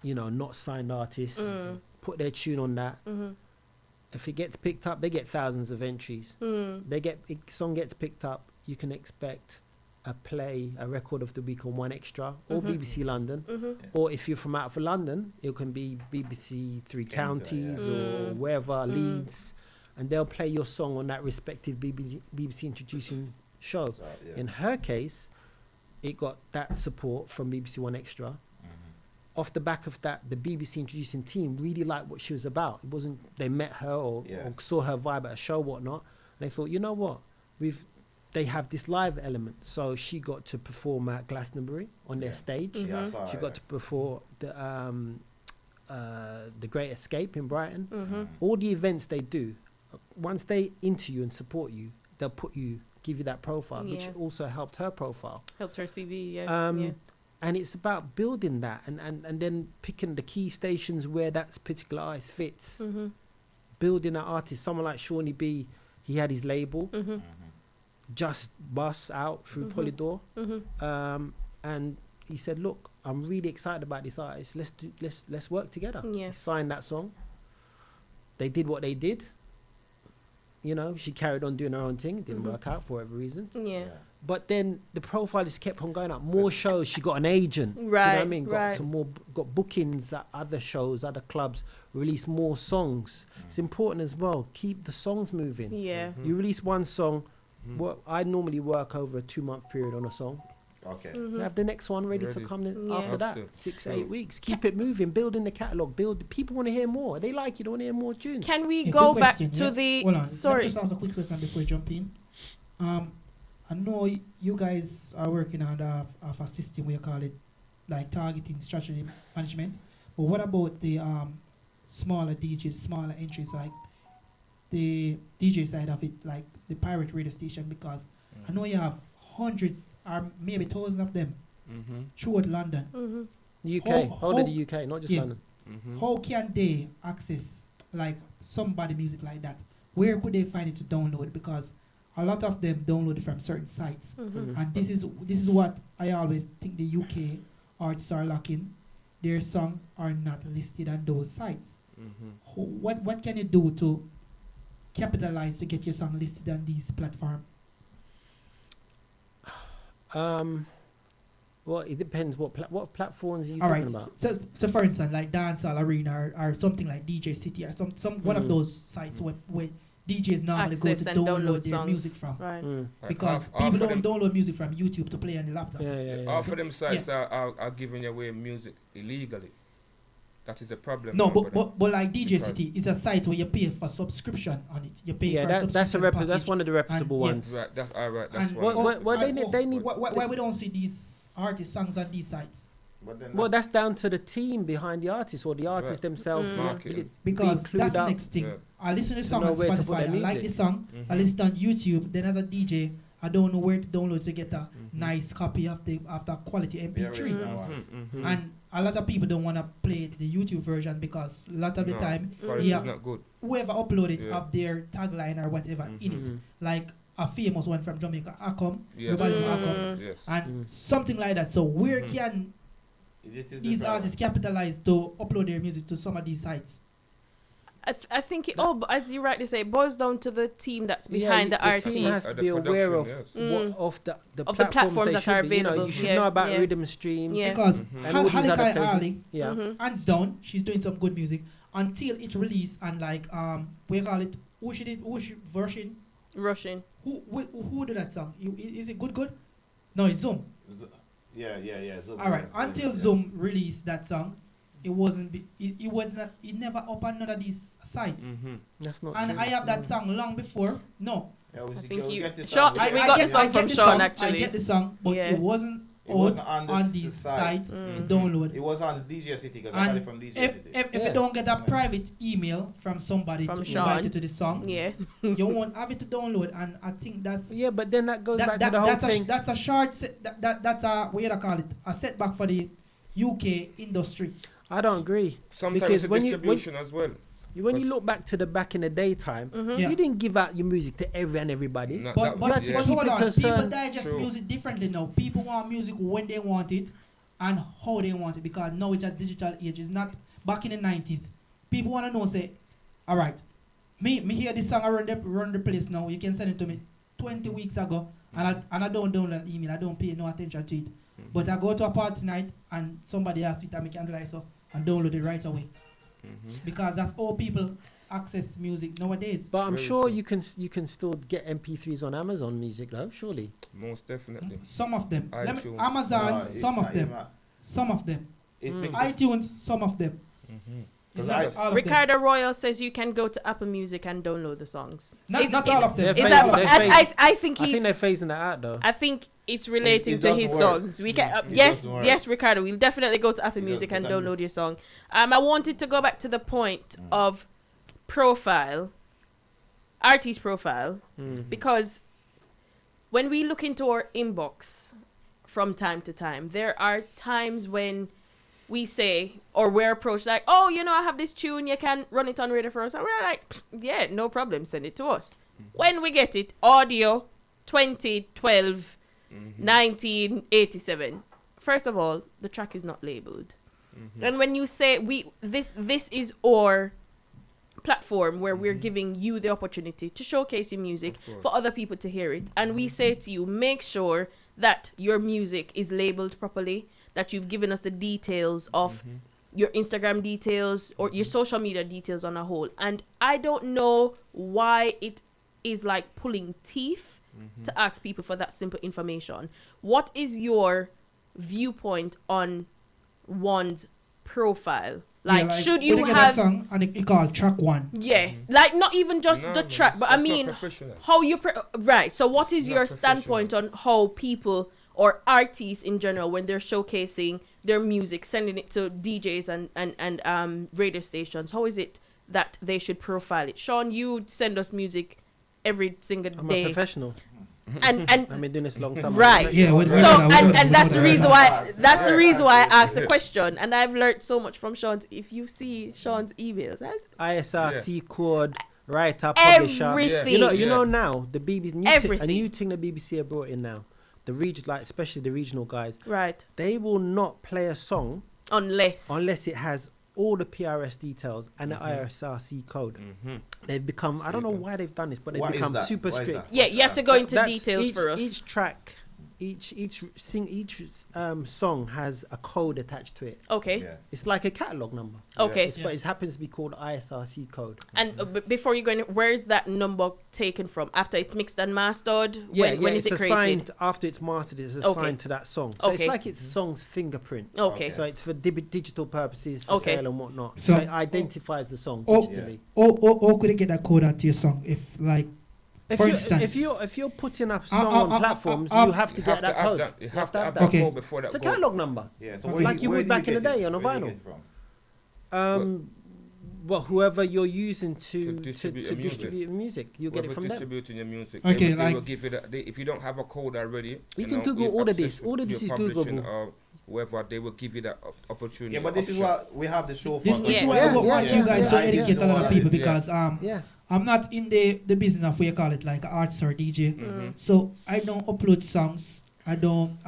not signed artists. Put their tune on that. Mm-hmm. If it gets picked up, they get thousands of entries. Song gets picked up, you can expect a record of the week on One Extra or BBC London. Or if you're from out of London, it can be BBC Three Kent, Counties yeah. or wherever, Leeds, and they'll play your song on that respective BBC Introducing show. So, yeah. In her case, it got that support from BBC One Extra. Off the back of that, the BBC Introducing team really liked what she was about. It wasn't they met her or saw her vibe at a show, whatnot, and they thought, you know what, they have this live element. So she got to perform at Glastonbury on their stage. Yeah, I saw She it, got to perform the Great Escape in Brighton. All the events they do, once they into you and support you, they'll give you that profile, which Yeah. also helped her profile. Helped her CV. Yeah. And it's about building that and then picking the key stations where that particular artist fits. Building that artist. Someone like Shawnee B, he had his label, Just Bus out through Polydor. And he said, look, I'm really excited about this artist. Let's work together. Yeah. He signed that song. They did what they did. She carried on doing her own thing. It didn't work out for whatever reason. Yeah. But then the profile just kept on going up. More shows. She got an agent. Do you know what I Right, mean? Got right. some more. Got bookings at other shows, other clubs. Release more songs. It's important as well. Keep the songs moving. Yeah. You release one song. I normally work over a 2-month period on a song. Okay. You have the next one ready to Ready. come Yeah. after that. After. 6-8 weeks. Keep it moving. Building the catalogue. People want to hear more. They like you. They want to hear more tunes. Can we Yeah, go quick back question, to yeah? the? Hold on. Let me Sorry. just ask a quick question before you jump in. I know you guys are working on a system, we call it like targeting strategy management. But what about the smaller DJs, smaller entries, like the DJ side of it, like the pirate radio station? Because I know you have hundreds or maybe thousands of them throughout London. UK. Whole how- of the UK, not just yeah. London. How can they access like somebody music like that? Where could they find it to download? Because a lot of them download it from certain sites, and this is what I always think the UK artists are lacking. Their songs are not listed on those sites. What can you do to capitalize to get your song listed on these platforms? Well, it depends. What platforms are you All talking right. about? So for instance, like Dancehall Arena or something like DJ City or some one of those sites where DJs normally go Access to and download their songs. music from. Right. Because half people of don't download music from YouTube to play on the laptop. Yeah. Half of them sites are giving away music illegally. That is the problem. No, now, brother. but like DJ Because- City is a site where you pay for subscription on it. You pay for a that's subscription that's package. one of the reputable And, yeah. ones. Right, that's all right. That's And why. Well, they need. why we don't see these artist songs on these sites? But then Well, that's down to the team behind the artist or the artist Right. themselves. Marketing. Because include that's the that. next thing. Yeah. I listen to the song know on where to put Spotify. their I like the music. song. I listen on YouTube. Then as a DJ, I don't know where to download to get a nice copy of the quality MP3. And a lot of people don't want to play the YouTube version because a lot of the No, time, quality yeah, is not good. whoever uploaded Yeah. have their tagline or whatever in it. Mhm. Like a famous one from Jamaica, Akom, Yes. everybody know Akom, Yes. and something like that. So where can it is these the artists capitalize to upload their music to some of these sites? I think but as you rightly say, it boils down to the team that's behind the The team has artist. to be aware of of the Of the platforms they that should are be. You know, available. you should Yeah, know about yeah. Rhythm Stream. Yeah. Because And all these other Halikai places. Ali, Yeah. Mhm. hands down, she's doing some good music until it released and like we call it who she version Russian. who did that song? Is it good? No, it's Zoom. Yeah. So All right, until Zoom released that song, it wasn't. It was not. It never up on none of these sites. That's not And true. I have that song long before. No, I think you- get this Sean- song. we got the I song get from the Sean, song, actually. I get the song, but Yeah. it wasn't It out wasn't on on this these site. sites to Mhm. download. It was on DJ City because I got And it from DJ if City. if Yeah. you don't get a private email from somebody From to Sean. invite you to the song, Yeah. you won't have it to download. And I think that's Yeah, but then that goes back that, to the whole that's thing. that's a short set, that's a what you call it, a setback for the UK industry. I don't agree. Sometimes Because it's when you- distribution as well. When you look back to the back in the daytime, Mhm. Yeah. you didn't give out your music to every and everybody. No, But that- but, that's yeah. but keep hold it on, to a people certain- digest True. music differently now. People want music when they want it and how they want it, because now it's a digital age. It's not back in the 90s. People want to know, say, all right, me hear this song, I run the place now. You can send it to me 20 weeks ago, and I don't download an email. I don't pay no attention to it. But I go to a party night and somebody asks me to make it so and download it right away, because that's all people access music nowadays. But I'm Very sure true. you can still get MP3s on Amazon Music though, surely. Most definitely. Some of them, iTunes. Amazon, No, it's some of not them, even- some of them. It's Mm. because- iTunes, some of them. It's Because not I- all of them. Ricardo Royal says you can go to Apple Music and download the songs. Not, Is- not is- all of them. They're Is phasing- that? they're I think I he's. think they're phasing that out though. I think it's relating it to doesn't his work. songs. We can, It yes, doesn't work. yes, Ricardo. We'll definitely go to Apple It Music and doesn't- download your song. I wanted to go back to the point of profile, artist profile, because when we look into our inbox from time to time, there are times when we say, or we're approached like, oh, you know, I have this tune, you can run it on radio for us. And we're like, yeah, no problem, send it to us. When we get it, audio 2012, 1987. First of all, the track is not labeled. And when you say this is our platform where we're giving you the opportunity to showcase your music Of course. for other people to hear it, and we say to you, make sure that your music is labeled properly, that you've given us the details of your Instagram details or your social media details on a whole. And I don't know why it is like pulling teeth to ask people for that simple information. What is your viewpoint on one's profile? Like, should when you they get have a song and it called track one? yeah, like not even just No, the no, track, but I that's not mean professional. how you right. So what is It's your not standpoint on how people or artists in general, when they're showcasing their music, sending it to DJs and radio stations, how is it that they should profile it? Sean, you send us music every single I'm a day, professional. and I've been doing this a long time. right. Yeah, we So know that, we know and that, that's we the know reason that. why I asked the question, and I've learned so much from Sean's. If you see Sean's emails, that's ISRC code, writer, publisher. everything. You know Yeah. now the BBC a Everything. new thing the BBC have brought in now. The like especially the regional guys, Right. they will not play a song Unless it has all the PRS details and the ISRC code. They've become, I don't know why they've done this, but they've What is become that? super What is strict. that? Yeah, What's you have to that? go into That's details each, for us. Each track, each song has a code attached to it. Okay. Yeah. It's like a catalog number. Okay. But it happens to be called ISRC code. And before you go in, where's that number taken from? After it's mixed and mastered? Yeah, when is it's it created? assigned after it's mastered. It's assigned to that song. So Okay. it's like it's song's fingerprint. Okay. So it's for digital purposes, for Okay. sale and whatnot. So- So it identifies the song Oh, digitally. Or could they get that code onto your song if like If for you instance- if you're putting up song on platforms, you have to get that code. You have to have that. that Okay. code before that It's a goes. catalog number. Yeah, so Like you where would do back in the get it? day on a Where do you vinyl. get it from? Well, whoever you're using to distribute to your music. distribute music, you get it Whoever from them. distributing your music. Okay, they will like- give you that. If you don't have a code already, You can know, Google with all of access this. to All of this your is publishing Googleable. or whoever, they will give you that opportunity. Yeah, but this is option. what we have the show for. this is Yeah. why Yeah, I want yeah, you guys yeah, to yeah. educate a lot of people, Yeah. because Yeah. I'm not in the business of what you call it, like an artist or DJ. Mm-hmm. So I don't upload songs. I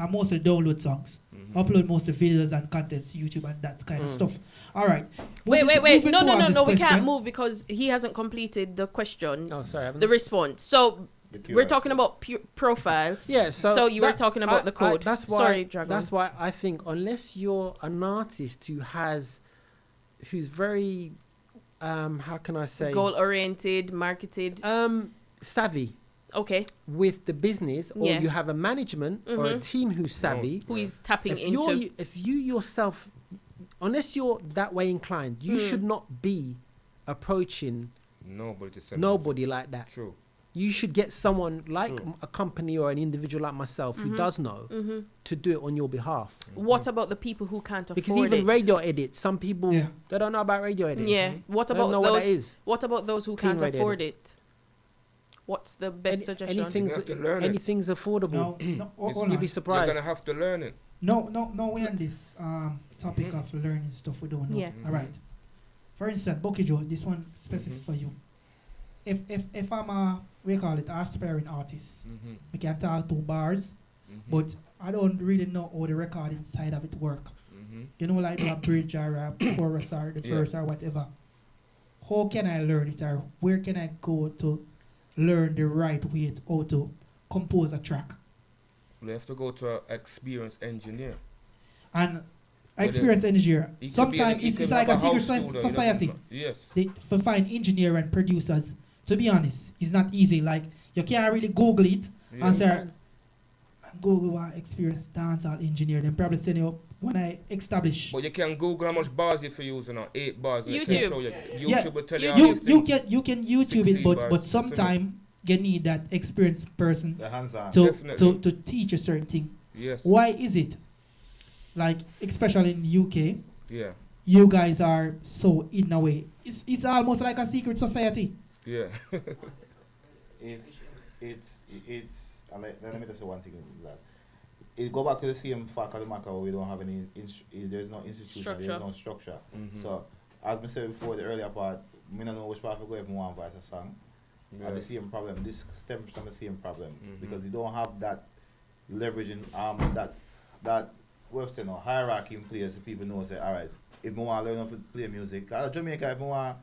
mostly download songs. upload most of the videos and contents to YouTube and that kind of stuff. All right. Wait. Moving No. towards this We can't question. move because he hasn't completed the question, Oh, sorry. I haven't- the response. So we're talking about profile. Yeah, So you were talking about the code. That's why. Sorry, Dragon. That's why I think unless you're an artist who's very, how can I say, Goal oriented, marketed. savvy Okay. with the business, or Yeah. you have a management or a Mhm. team who's savvy. Who is tapping If you yourself, unless you're that way inclined, you should not be approaching Nobody to send nobody like that. True. You should get someone like True. a company or an individual like myself who does know to do it on your behalf. What about the people who can't afford Because even it? radio edits, some people Yeah. they don't know about radio edits. Yeah. What They about don't know what that those? is. What about those who Clean can't radio afford it? What's the best suggestion? Anything's, You have to learn it. anything's affordable. No, hold You'd on. be You're surprised. gonna have to learn it. No, we're on this topic of learning stuff we don't know. Yeah. All right. For instance, Bucky Jo, this one specific for you. If I'm a, we call it aspiring artist, Mm-hmm. we can talk 2 bars, but I don't really know how the recording side of it work. Mm-hmm. You know, like a bridge or a chorus or the Yeah. verse or whatever. How can I learn it, or where can I go to learn the right way to how to compose a track? You have to go to an experienced engineer. And But experienced engineer, He could be sometimes he it's could like have a secret house studio, he society. doesn't know. Yes. They for find engineer and producers. To be honest, it's not easy. Like you can't really Google it Yeah. and say, Google one experienced dancehall engineer. Then probably send you when I establish. But you can Google how much bars you for using now. 8 bars. And it YouTube. can show you. Yeah. YouTube will tell you all You these you things. can YouTube 16 it, bars, but just sometime you need that experienced person The hands on. Definitely. to teach a certain thing. Yes. Why is it? Like especially in the UK, Yeah. you guys are so in a way. It's almost like a secret society. Yeah. It's let me just say one thing with that. It go back to the same fact of the matter where we don't have any there's no institution, there's Structure. no structure. Mhm. So as I said before, the earlier part, I don't know which part we go if we want to voice a song. Yeah. And the same problem. This stems from the same problem Mhm. because you don't have that leveraging that we've said no hierarchy in place. So people know say, all right, if we want to learn how to play music, Jamaica, if we want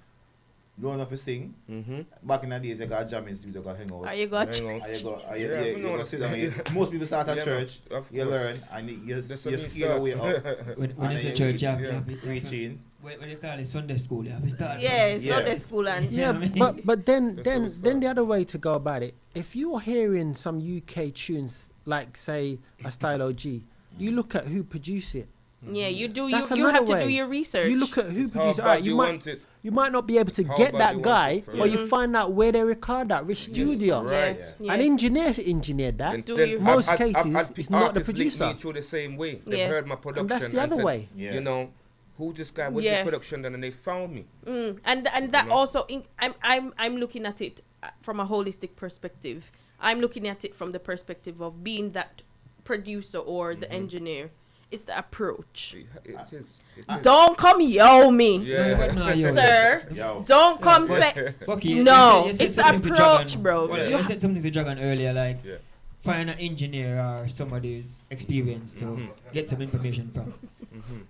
to learn how to sing, Mm-hmm. back in the days you got jam in studio, got hang out. Are you got? And you Yeah, we you know go sit down. that. Most people start at Yeah, church, of you course. learn, and you That's when you we scale start. away up. When And it's a then church, reach- you have, yeah. reaching. when you call it Sunday school, you have to start. Yeah, Yeah. Sunday school and Yeah, I mean? but then That's then what it's then the like. other way to go about it, if you're hearing some UK tunes like say a Style OG, you look at who produced it. yeah, you do. That's You have another to do way. your research. You look at who How produced. bad Alright, you want it. you might not be able to How get bad that you want guy, it for but you real. find out where they record that, which studio. Right. Yeah. An engineer engineered that. And Do then you- Most I've cases, pe- it's not the artists link producer. me through the same way. They Yeah. heard my production And that's the other said, way. Yeah. You know, who this guy with Yeah. the production done, and they found me. And that You know? also, I'm looking at it from a holistic perspective. I'm looking at it from the perspective of being that producer or the engineer. It's the approach. It is. It is. Don't come yo me, Yeah. No, yo. sir. Yo. Don't come but- say Bucky, no. you said It's the something to approach, Dragon. bro. Well, You you said something to Dragon earlier, like Yeah. find an engineer or somebody who's experienced to Mhm. get some information from. Mhm.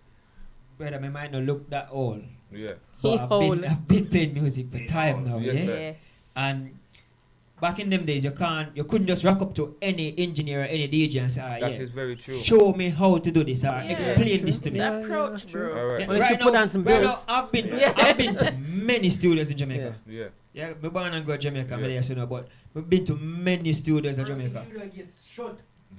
Brother, I might not look that old, Yeah. He but old. I've been playing music for time now, Yes, yeah? sir. Yeah. And back in them days, you couldn't just rock up to any engineer or any DJ and say, That is yeah, very true. show me how to do this or Yeah. explain this to It's me. the Yeah, approach, that's true. bro. All right. Yeah, Unless you put down some right bills. now, I've been Yeah. to many studios in Jamaica. Yeah. Yeah, me born and go to Jamaica, Yeah. yeah. You know, but we've been to many studios in Jamaica.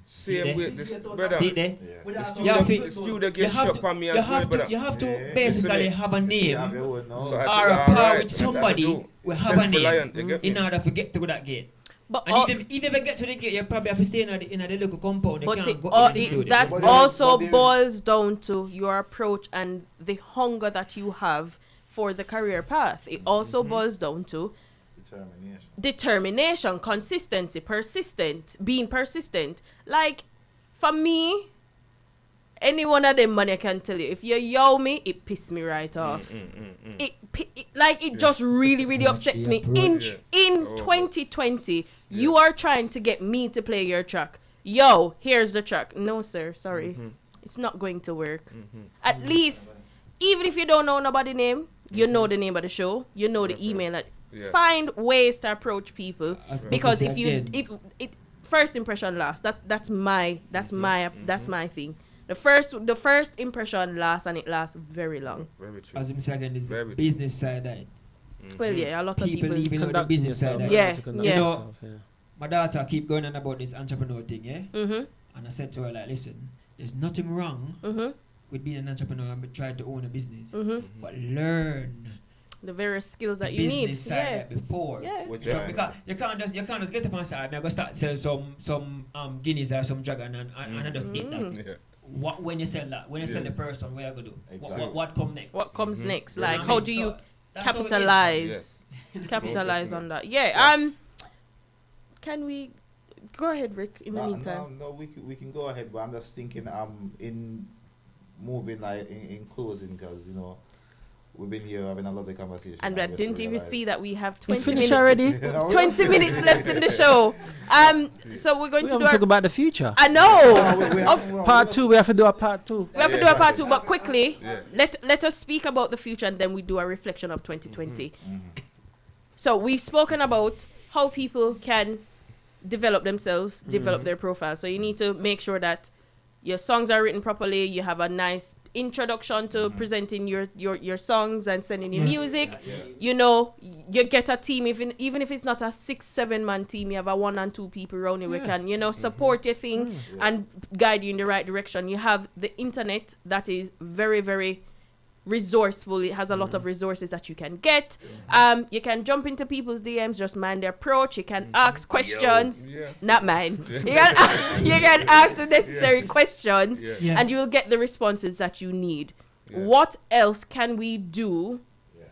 See Same there? with this brother. See there? Yeah. The You studio, have to- the studio You get have shot to, on me you as well, have to, brother. you have to Yeah. basically Listen, have a You name have your own now. So I or feel a alright, par that's with what I somebody do. will have a Self-reliant, you name get in me? order to get through that gate. But And all- if you ever get to the gate, you probably have to stay in the little compound. You But can't it, go all, in the studio. that But there is- also but there is- boils down to your approach and the hunger that you have for the career path. It also boils down to determination, consistency, being persistent. Like, for me, any one of them man I can tell you, if you yo me, it piss me right off. It just really, really upsets me. approach. In Oh. 2020, you are trying to get me to play your track. Yo, here's the track. No, sir, sorry. it's not going to work. Mm-hmm. At least, even if you don't know nobody's name, you know the name of the show, you know the email. Yeah. Find ways to approach people, As because Bucky if said you again, if it first impression lasts. That's my thing. The first impression lasts, and it lasts very long. Very true. as him said again, is the Very true. business side of it. Well, yeah, a lot of People people. leaving out the Conducting business side yourself, of it. Yeah, to conduct yeah. yourself, yeah. My daughter keep going on about this entrepreneur thing, yeah? Mhm. And I said to her, like, listen, there's nothing wrong Mhm. with being an entrepreneur and trying to own a business. Mhm. But learn The various skills that the you business need. side Yeah. like before. Yeah. Which So one? because you can't just get up and say, I'm gonna start sell some guineas or some dragon and I just eat that. Mm. Yeah. What when you sell that? When you sell Yeah. the first one, what you gonna do? Exactly. What come next? What comes Mhm. next? Very Like, true. how do you That's how it is. capitalize? Capitalize Most on that. Yeah. Can we go ahead, Rick? In the meantime. No, we can go ahead, but I'm just thinking in moving like in closing, because we've been here having a lovely conversation. And I just didn't even realized- see that we have You 20 finished minutes. already? 20 minutes left in the show. So we're going We to do haven't talked our. about the future. I know. Part 2, we have to do a part 2. We have to Yeah, do a part 2, but quickly, Yeah. let us speak about the future, and then we do a reflection of 2020. Mhm. So we've spoken about how people can develop themselves, develop their profile. So you need to make sure that your songs are written properly. You have a nice introduction to presenting your songs and sending your music. You get a team, even if it's not a 6-7 man team, you have a 1 and 2 people around you. We can support your thing and guide you in the right direction. You have the internet that is very, very resourceful. It has a lot of resources that you can get. You can jump into people's DMs, just mind the approach. You can ask questions, Yeah. not mine. You can ask the necessary questions, Yeah. Yeah. and you will get the responses that you need. Yeah. What else can we do, Yeah.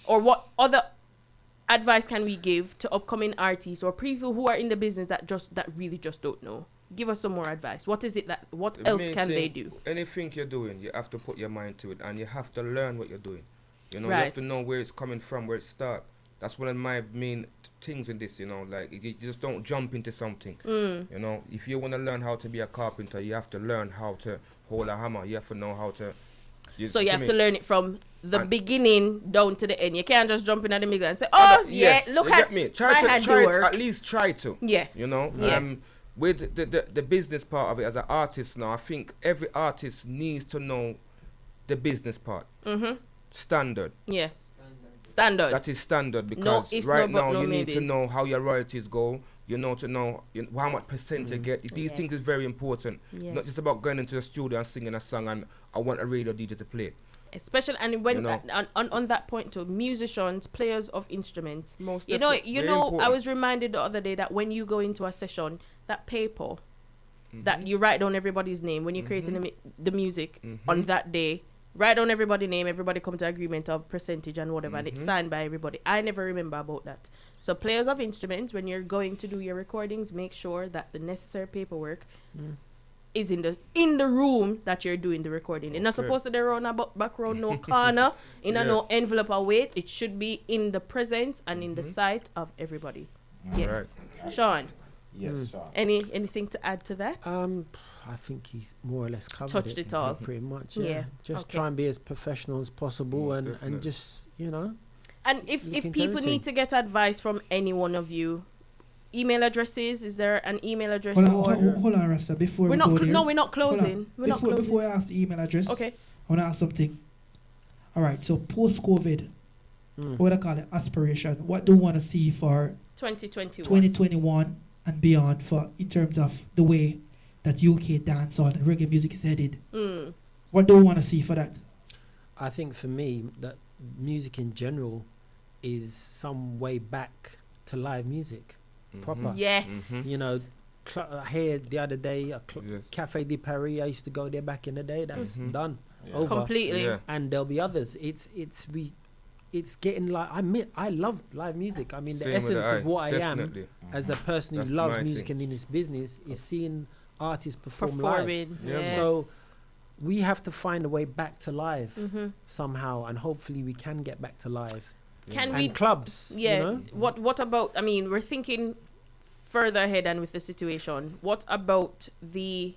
or what other advice can we give to upcoming artists or people who are in the business that really just don't know? Give us some more advice. What is it what The else main can they thing, do? Anything you're doing, you have to put your mind to it, and you have to learn what you're doing. You have Right. to know where it's coming from, where it starts. That's one of my main things in this. Like you just don't jump into something. If you want to learn how to be a carpenter, you have to learn how to hold a hammer. You have to know how to. So you see have me? to learn it from the And- beginning down to the end. You can't just jump in at the middle and say, "Oh, Yes, look you at get me. my Try handiwork." to at least try to. Yes. Yeah. With the business part of it as an artist now, I think every artist needs to know the business part. Standard. Yeah. Standard. That is standard, No because ifs, right no but, now no you need to maybes. know how your royalties go. You know how much percent you get. These Yeah. things is very important. Yeah. Not just about going into the studio and singing a song and I want a radio DJ to play. Especially, and when You know. on that point too, musicians, players of instruments. Most You know, definitely. Very I important. was reminded the other day that when you go into a session, that paper that you write down everybody's name when you're creating the music on that day, write down everybody's name, everybody come to agreement of percentage and whatever, and it's signed by everybody. I never remember about that. So players of instruments, when you're going to do your recordings, make sure that the necessary paperwork is in the room that you're doing the recording. It's not Okay. supposed to be around a background, no corner, in a Yeah. no envelope or weight. It should be in the presence and in the sight of everybody. Yes. Sean, Yes, Sean. anything to add to that? I think he's more or less covered Touched it all. pretty much. Yeah. Yeah, just Okay. try and be as professional as possible, Most and definitely. just And if Look into people everything. need to get advice from any one of you, email addresses, is there an email address? Hold or on, hold on, Rasta. Before we're we not go cl- there, no, we're not hold on. closing. We're not closing. Before I ask the email address, Okay. I want to ask something. All right, so post-COVID, what I call it, aspiration. What do you want to see for 2021. 2021 and beyond, for in terms of the way that UK dancehall and reggae music is headed? What do you want to see for that? I think for me that music in general is some way back to live music, proper. Yes. I heard the other day Yes. Cafe de Paris. I used to go there back in the day. That's done, Yeah. over. Completely. Yeah. And there'll be others. It's getting like I love live music. I mean, the Same with essence I, of what I definitely. am as a person who That's loves my music thing. and in this business is seeing artists perform live. Performing. Yeah, Yes. So we have to find a way back to live somehow, and hopefully we can get back to live. Can And we? clubs, Yeah. you know? What about? I mean, we're thinking further ahead and with the situation. What about the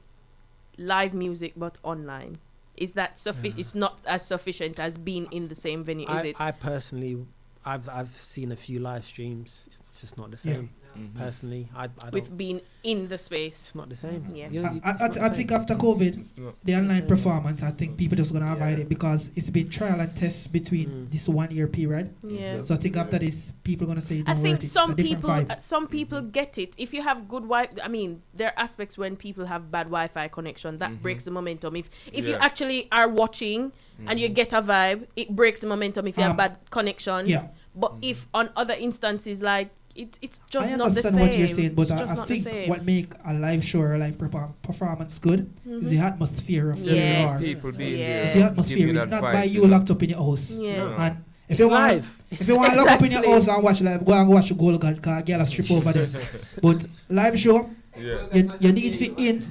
live music but online? Is that sufficient? It's not as sufficient as being in the same venue, is it? I personally, I've seen a few live streams. It's just not the same. Personally, I don't. With being in the space. It's not the same. Yeah. I think after COVID, the online performance, I think people just gonna avoid it because it's been trial and test between this 1 year period. Yeah. So I think after this, people gonna say. I Don't think worth it. some It's a different people, vibe. some people get it. If you have good Wi, I mean, there are aspects when people have bad Wi-Fi connection that breaks the momentum. If you actually are watching and you get a vibe, it breaks the momentum. If you have bad connection. Yeah. But if on other instances, like it's just I not the understand same. what you're saying, but It's just I not the think same. what make a live show or a live performance good is the atmosphere of where Yes. you are. People being Yeah. there. It's the give atmosphere. you It's that not vibe, by you you know. locked up in your house. Yeah. No. And if It's you want, live. if you want to lock up in your Exactly. house and watch live, go and watch the Gold God, cause girl a strip over there. But live show, Yeah. you need to fit in.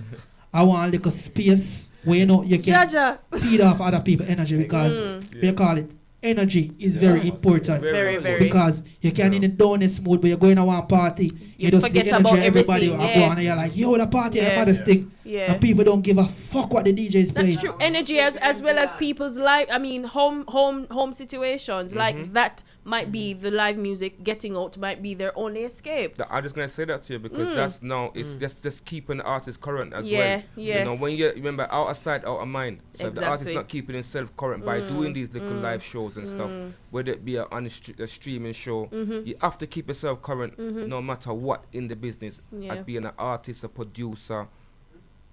I want like a space where you know you can Jaja. feed off other people's energy because we call it energy is very important. Very, very. Because you can in the downest mood, but you're going to one party, You just forget the energy about of everybody everything, are yeah. going and you're like, yo, the party, Yeah. the baddest thing. Yeah. And people don't give a fuck what the DJ is playing. That's true. Energy as well as people's life. I mean, home situations like that might be the live music. Getting out might be their only escape. I'm just gonna say that to you because that's now it's just keeping the artist current as Yeah, well. yes. You know, when you remember out of sight, out of mind. So if the artist Exactly. not keeping himself current by doing these little live shows and stuff, whether it be a streaming show, you have to keep yourself current no matter what in the business. Yeah. As being an artist, a producer,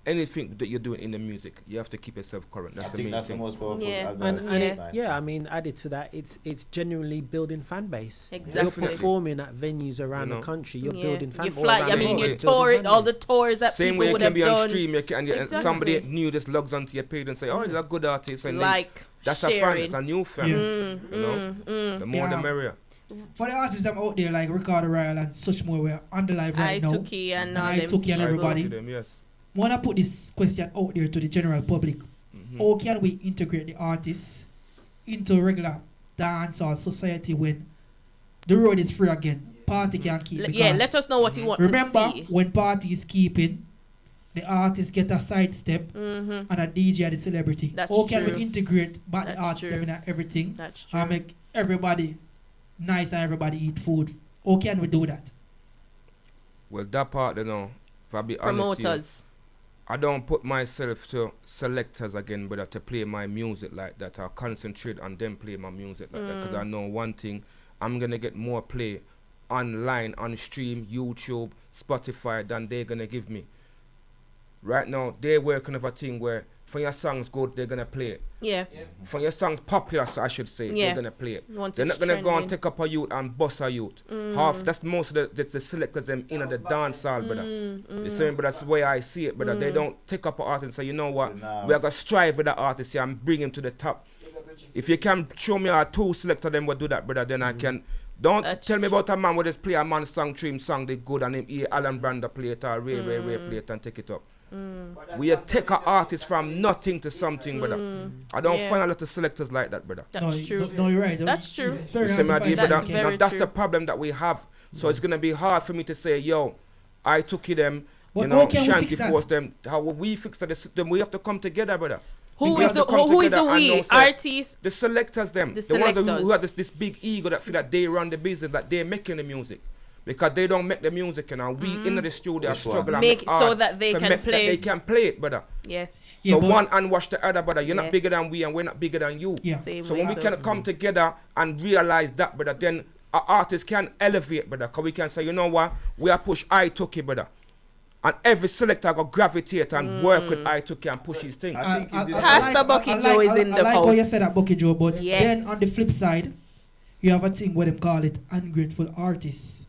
anything that you're doing in the music, you have to keep yourself current. That's I the think main that's the thing. most powerful Yeah. advice. And That's nice. I mean, added to that, it's genuinely building fan base. Exactly. You're performing at venues around You know. the country. You're Yeah. building fan You base. fly. I mean, you tour it. All the tours that Same people way you would can have be on done. stream, and somebody Exactly. new just logs onto your page and say, "Oh, you're a good artist," and Like that's a fan, sharing. it's a new fan. Yeah. You know, the more the Yeah. merrier. For the artists that are out there like Ricardo Royal and such more, we're on the live right now. I2K and all I them took and people. everybody. To them, yes. Want to put this question out there to the general public. How can we integrate the artists into regular dancehall society when the road is free again? Party can keep. Yeah, because let us know what you want remember, to see. when party is keeping, the artist get a sidestep and a DJ the celebrity. That's How can true. we integrate back the That's artist true. in everything That's true. and make everybody nice and everybody eat food? How can we do that? Well, that part, you know, if I be honest with you, Promoters. I don't put myself to selectors again, but to play my music like that. I concentrate on them play my music like that because I know one thing, I'm gonna get more play online, on stream, YouTube, Spotify than they're gonna give me. Right now, they're working of a thing where for your songs good, they're gonna play it. Yeah. For your songs popular, so I should say, Yeah. they're gonna play it. Once They're it's not gonna go and trending. take up a youth and bust a youth. Half that's most of the selectors them in the dance hall, brother. The same, but that's the way I see it, brother. They don't take up an artist and say, you know what, Nah. we are gonna strive with that artist here and bring him to the top. If you can show me a two selector, then we'll do that, brother. Then I can. Don't That's tell me about a man who just play a man song, trim song, they good, and him hear Alan Brander play it or Ray play it and take it up. We take an artist from nothing to something, brother. I don't Yeah. find a lot of selectors like that, brother. That's true. No, you're right. That's true. It's very You hard see to my deal, find That's brother? that. very Now, that's true. the problem that we have. So it's gonna be hard for me to say, yo, I took it them, But you know, how can we Shanty fix that? force them. How will we fix that? Then we have to come together, brother. Who We is have the to come who is the together and we? know, say, Artists. The selectors, them. The The ones who selectors. have this big ego that feel that they run the business, that they're making the music. Because they don't make the music, and we in the studio Which struggle one? and Make it so hard that they to can make that play. they can play it, brother. Yes. Yeah, So but- one and watch the other, brother. You're Yeah. not bigger than we, and we're not bigger than you. Yeah. Same So way, when we can come together and realize that, brother, then our artists can elevate, brother. Because we can say, you know what, we are push I took it, brother. And every selector got gravitate and work with I took it and push his thing. I think in this Pastor Bucky Jo is in I the like how you house. said that, Bucky Jo, but Yes. then on the flip side, you have a thing where them call it ungrateful artists.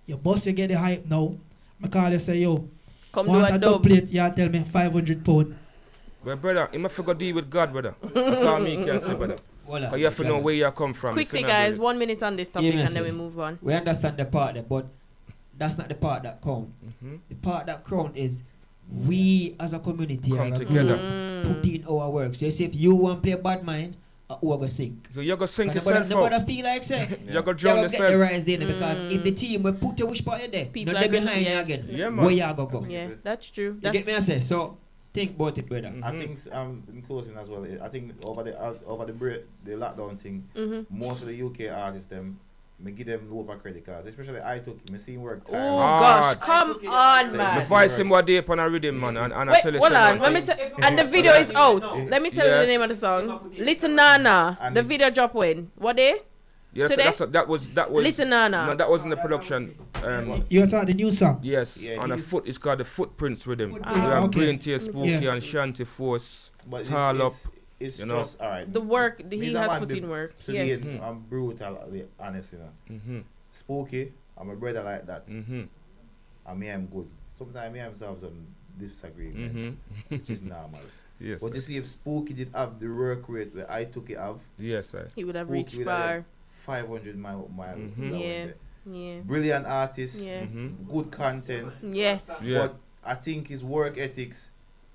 Your boss, you get the hype now. I call you say, yo, Come do want a a dub. dub plate, you tell me £500. But brother, you must forget to deal with God, brother. That's all me can say, brother. Voila. Because you have to know where you come from. Quickly, you see me, guys, brother? 1 minute on this topic Yeah, and then we Messi. move on. We understand the part there, but that's not the part that count. The part that count is we as a community Come are together. put in our work. So you see, if you want to play bad mind, who are going to sing? So you're going to sink Nobody, yourself nobody out. feel like say. You're going to You're drown going to get the yourself. rise there because if the team will put your wish part there, People no, are they gonna- behind yeah. you again. Yeah, man. Where you go go? Yeah, that's true. You That's get me? I say so. think about it, brother. I think in closing as well. I think over the break, the lockdown thing, most of the UK artists them, me give them lower credit cards, especially I took me seeing work. Oh gosh, come on, The man. voice him what they upon a rhythm, man, and I Wait, tell you hold on. something. And the video is out. Let me tell you Yeah. the name of the song. Little Nana. And The it- video drop when? What day? Yeah, Today? that was Little Nana. No, that wasn't the production. You're talking the new song. Yes, Yeah, on a he's- foot. It's called the Footprints Rhythm. We Ah, have okay. Brain Tear, Spooky, Yeah. and Shanty Force. But Tall up, it's you know. just alright. The work he He's has a man put be in work. plain Yes. and brutally honest, you know. Mm-hmm. Spooky, I'm a brother like that. Mm-hmm. And me, I'm good. Sometimes me, I'm have some disagreements, Mm-hmm. which is normal. Yes. But you see, if Spooky did have the work rate where I took it have, Yes, sir. He would have Spooky reached would have far. 500 mile Mhm. down Yeah. there. Yeah. Brilliant artist, Yeah. Mm-hmm. good content, Yes. Yeah. but I think his work ethics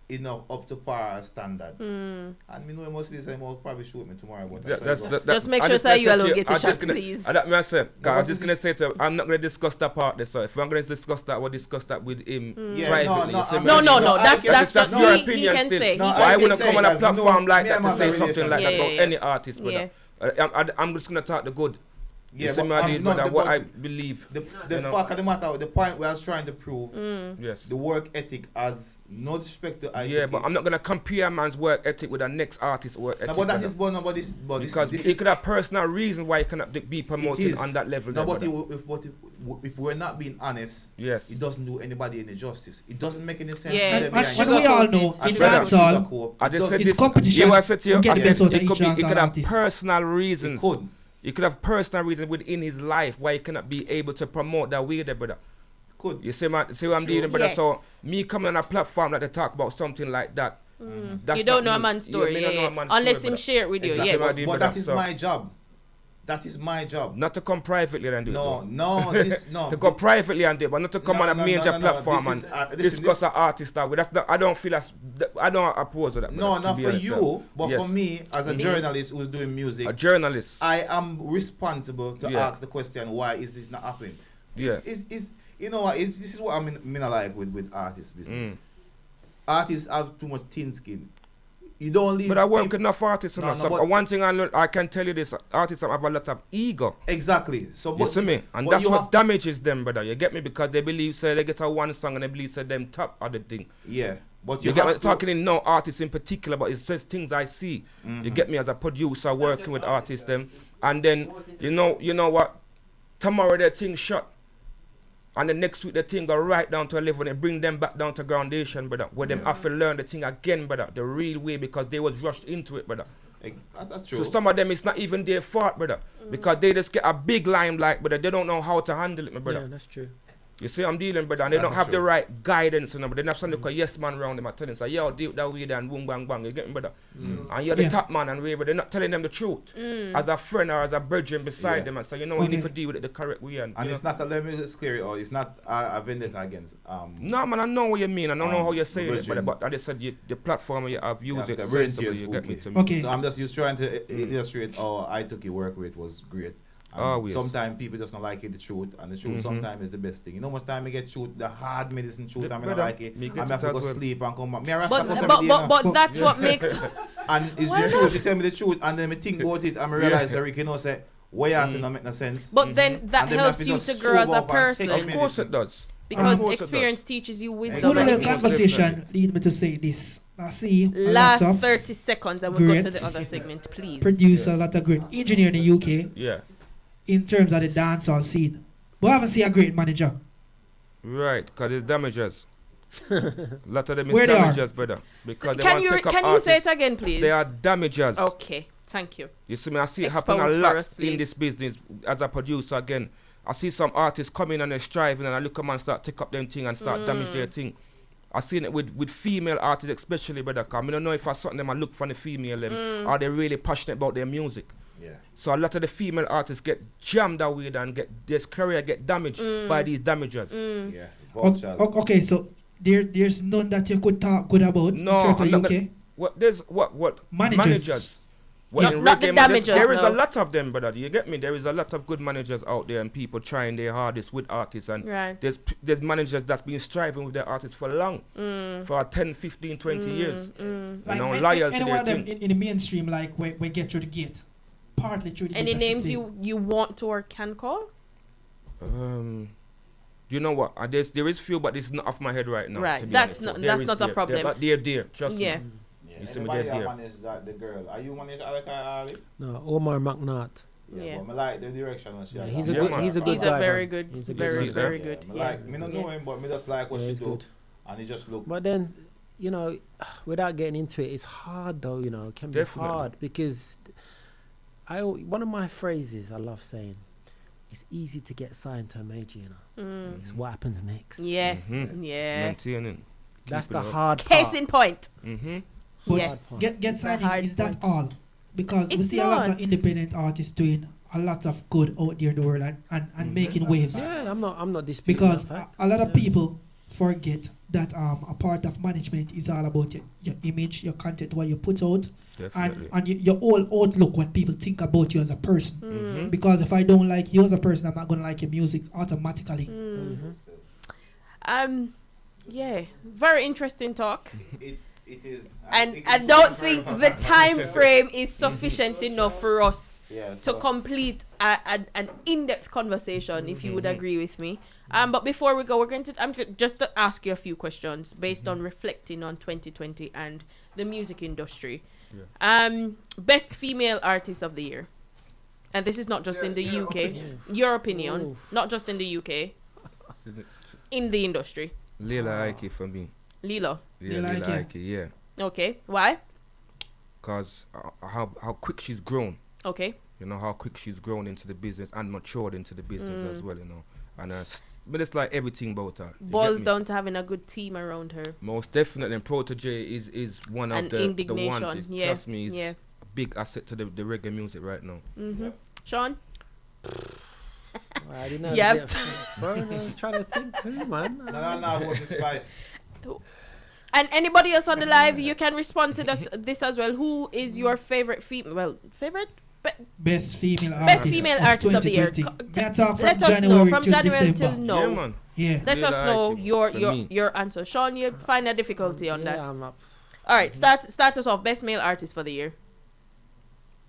enough up to par or standard. Mm. And me know most of this time will probably shoot me tomorrow. But Just make I sure just say gonna you say alone to you, get a I just shot, gonna- please. That me I say, 'cause No, I'm but just gonna say to him, I'm not gonna discuss that part there. So if I'm gonna discuss that, we'll discuss that with him Yeah, privately. no, you see I'm me? No, not- no, no. I That's can- that's that's he, your he opinion can still. say. No, He I Why can can wouldn't say come on a because me know- platform like me that and to my say something like relationship. that Yeah, about yeah, any artist, brother? I'm just gonna talk the good. You Yeah, see but me, I did, not brother, the- what but I believe. the You know? fact of the matter, the point we are trying to prove, Yes. the work ethic has no disrespect to I. Yeah, but I'm not gonna compare a man's work ethic with the next artist's work ethic. No, but that brother. is one of this. But Because this he is could have personal reason why he cannot be it promoted is. on that level. No, there, but brother. if we're not being honest, Yes. it doesn't do anybody any justice. It doesn't make any sense. Yeah. for them And behind what it. we all Sugarcoat know, it. in And brother, dancehall, sugarcoat, I it just does- said it's this. competition. You I said to you, You get I the said best out of it could each be, dance he could have artist. personal it reasons. could. He could have personal reasons within his life why he cannot be able to promote that way there, brother. Could. You see, man, see what I'm True. dealing, brother. So Yes. me coming on a platform like to talk about something like that. That's You don't not know a me. man's story, me don't know yeah. a man's Unless story, him brother. share it with you. Exactly. Yes. what I But, did, but brother. that is So- my job. That is my job. Not to come privately and do it. No, though. no, this no. To go privately and do it, but not to come No, on a no, major no, no, no. platform This is, and listen, discuss this- an artist that way. That's not, I don't feel I don't oppose that. No, brother, to not be for honest, you, but Yes. for me as a journalist who's doing music. A journalist. I am responsible to Yeah. ask the question, why is this not happening? Yeah. Is you know what? This is what I mean like with artist business. Artists have too much thin skin. You don't leave. But I work with people- enough artists. No, enough. no, So but- one thing I can tell you this: artists have a lot of ego. Exactly. So, You but see this- me? And but that's you what have- damages them, brother. You get me? Because they believe, say, they get a one song and they believe, say, them top of the thing. Yeah, but You, you, get me? have to, Talking in no artists in particular, but it's just things I see. You get me? As a producer working with artists, them. And then, you know what? Tomorrow their thing shut. And the next week the thing go right down to a level and bring them back down to groundation, brother. Where them have to learn the thing again, brother. The real way, because they was rushed into it, brother. That's true. So some of them, it's not even their fault, brother. Because they just get a big limelight, brother. They don't know how to handle it, my brother. Yeah, that's true. You see I'm dealing, brother, and they That's don't have the true. right guidance, you know, but they have something called yes man around them. I tell them, say, yo, deal that way, and boom, bang, bang. You get me, brother? And you're the Yeah. top man, and whatever. They're not telling them the truth. As a friend or as a brethren beside Yeah. them, and say, you know, you need Okay. to deal with it the correct way. And and you it's know. not a let me just clear it out. It's not a vendetta against No, man, I know what you mean. I don't know how you're saying it, brethren. brother, but I just said the platform where you have used Yeah, it the brain sensibly, tear you get me spooky. to me. Okay. So I'm just trying to illustrate how I took your work rate was great. Oh, yes. Sometimes people just don't like it, the truth, and the truth sometimes is the best thing. You know, much time I get truth, the hard medicine truth, Yeah, I don't brother, like it. me I get have to it go as well. sleep and come back. Me a Rasta But cuss every but day, but, you know. but that's what makes And it's the truth. You tell me the truth, and then me think about it, and I realize, Eric, you know, say, what you say don't make no sense. but then that And then helps have you just to grow as sober a up and take person Of course it does. because Of course it experience teaches you wisdom. Good Exactly. And little if you- conversation lead me to say this. I see a last lot of 30 seconds and we'll go to great the other segment, please. producer, a lot of great engineer in the UK Yeah. in terms of the dancehall scene. But I haven't seen a great manager. Right, because it's damages. A lot of them is Where they are? damages, brother. Because they Can want you to take up can you say it artists. again, please? They are damages. Okay, thank you. You see me, I see it happen a Expound for lot us, please. in this business as a producer again. I see some artists coming and they're striving and I look at them and start take up them thing and start damage their thing. I seen it with female artists especially, brother, because I don't know if I something them I look for the female them. Are they really passionate about their music? Yeah. So a lot of the female artists get jammed away and get their career get damaged by these damages. Yeah. O- Vultures. okay, so there's none that you could talk good about No, in terms I'm of not UK. gonna, what there's what Managers. Not the damages, there is a no. lot of them, brother. You get me? There is a lot of good managers out there and people trying their hardest with artists. And Right. there's managers that's been striving with their artists for long, for 10, 15, 20 years. You know, loyal to any their one of them team. in the mainstream, like we get through the gate, partly through the Any gate. I should names say. you want to or can call? You know what? There is few, but it's not off my head right now. Right. to be That's honest. not- There that's is not a there. problem. But they're there. Trust Yeah. me. Yeah. You see me Anybody there. manage that the girl? Are you manage Alaka Ali? No, Omar McNaught. Yeah. But I like the direction when she Yeah, has he's that. a good. man. He's a good He's guy. a very man. good, He's a very, good very guy. good. Yeah, Yeah. like, me not know him, but me just like what Yeah, she he's do. good. And he just look. But then, you know, without getting into it, it's hard though. You know, it can be Definitely. hard because one of my phrases I love saying. It's easy to get signed to a major. You know, it's what happens next. Yes. Mhm. Yeah. Maintaining. That's Keeping the up. hard Case part. in point. But Yes. get It's a signing, hard is that point. all? Because we It's see a lot not. of independent artists doing a lot of good out there in the world and making waves. Yeah, I'm not disputing Because that fact. a lot of Yeah. people forget that a part of management is all about your image, your content, what you put out, Definitely. and your whole outlook, what people think about you as a person. Mm. Because if I don't like you as a person, I'm not going to like your music automatically. Yeah. Very interesting talk. It is. And think I it's don't very think the time frame is sufficient enough for us Yeah, to so complete an in-depth conversation, if you would agree with me. But before we go, I'm just to ask you a few questions based on reflecting on 2020 and the music industry. Best female artist of the year, and this is not just in the UK. Your opinion, not just in the UK, in the industry. Leila Ike for me. Lilo. Yeah, Leila Leila Ike. Ike, yeah. Okay. Why? Because how quick she's grown. Okay. You know, how quick she's grown into the business and matured into the business as well, you know. And but it's like everything about her. You get Boils me? down to having a good team around her. Most definitely. And Protege is one of And the Indignation, ones. yeah, Trust me, is yeah. a big asset to the reggae music right now. Sean? I didn't know. Yep. Bro, I was trying to think who, man. no, what's the spice? And anybody else on the live, you can respond to this as well. Who is your favorite female? Well, favorite? Best female artist. Best female artist of the year. 2020. May I talk from Let us know January from till January December? till Yeah, now. man. Yeah. Let us Leila know Ike for me. your answer. Sean, you find a difficulty on that. Yeah, I'm up. All right, start us off. Best male artist for the year.